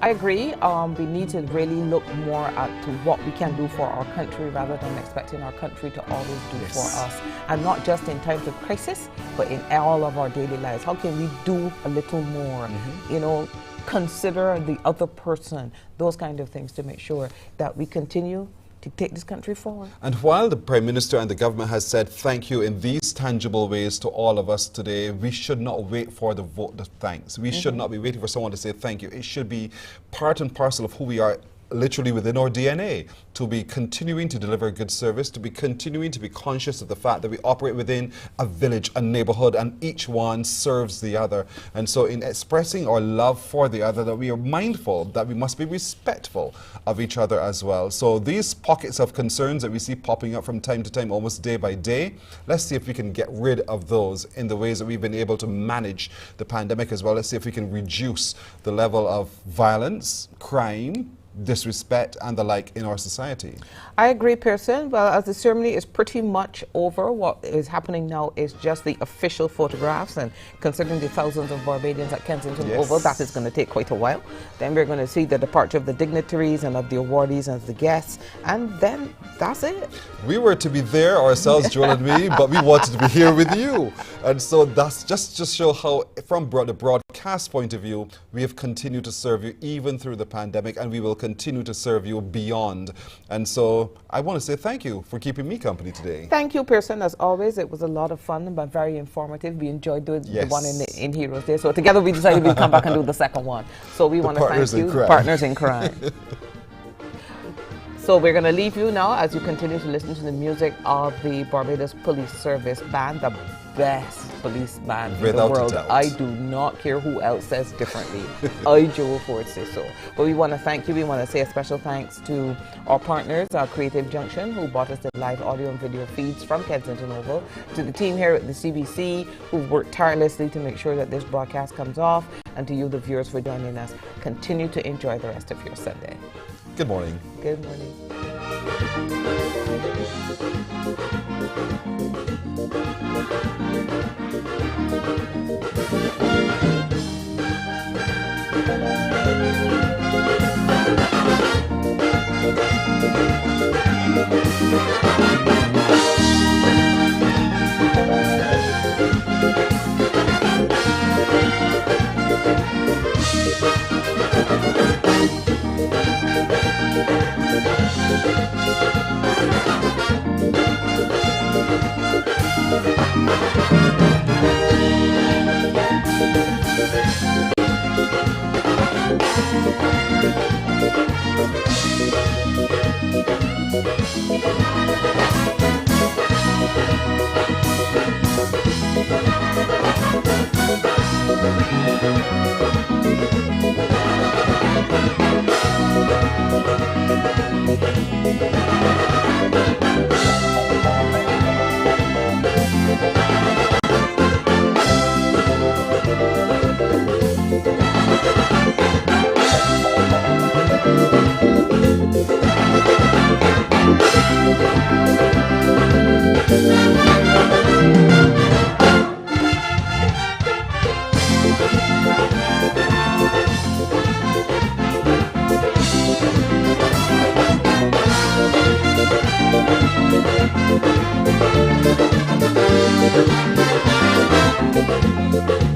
I agree. We need to really look more at to what we can do for our country rather than expecting our country to always do for us. And not just in times of crisis, but in all of our daily lives. How can we do a little more? You know, consider the other person, those kind of things to make sure that we continue to take this country forward. And while the Prime Minister and the government has said thank you in these tangible ways to all of us today, we should not wait for the vote of thanks. We should not be waiting for someone to say thank you. It should be part and parcel of who we are, literally within our DNA, to be continuing to deliver good service, to be continuing to be conscious of the fact that we operate within a village, a neighborhood, and each one serves the other. And so in expressing our love for the other, that we are mindful that we must be respectful of each other as well. So these pockets of concerns that we see popping up from time to time, almost day by day, let's see if we can get rid of those in the ways that we've been able to manage the pandemic as well. Let's see if we can reduce the level of violence, crime, disrespect and the like in our society. I agree, Pearson. Well, as the ceremony is pretty much over, what is happening now is just the official photographs, and considering the thousands of Barbadians at Kensington Oval, that is going to take quite a while. Then we're going to see the departure of the dignitaries and of the awardees and the guests, and then that's it. We were to be there ourselves, Joel and me, but we wanted to be here with you. And so that's just to show how, from the broadcast point of view, we have continued to serve you even through the pandemic, and we will continue to serve you beyond. And so I want to say thank you for keeping me company today. Thank you, Pearson. As always, it was a lot of fun but very informative. We enjoyed doing the one in Heroes Day. So together we decided we'd come back and do the second one. So we want to thank you, partners in crime. So we're going to leave you now as you continue to listen to the music of the Barbados Police Service Band, the best police band in the world. I do not care who else says differently. I, Joel Ford, say so. But we want to thank you. We want to say a special thanks to our partners, our Creative Junction, who brought us the live audio and video feeds from Kensington Oval, to the team here at the CBC, who worked tirelessly to make sure that this broadcast comes off, and to you, the viewers, for joining us. Continue to enjoy the rest of your Sunday. Good morning. Good morning. Thank you.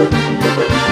Thank you.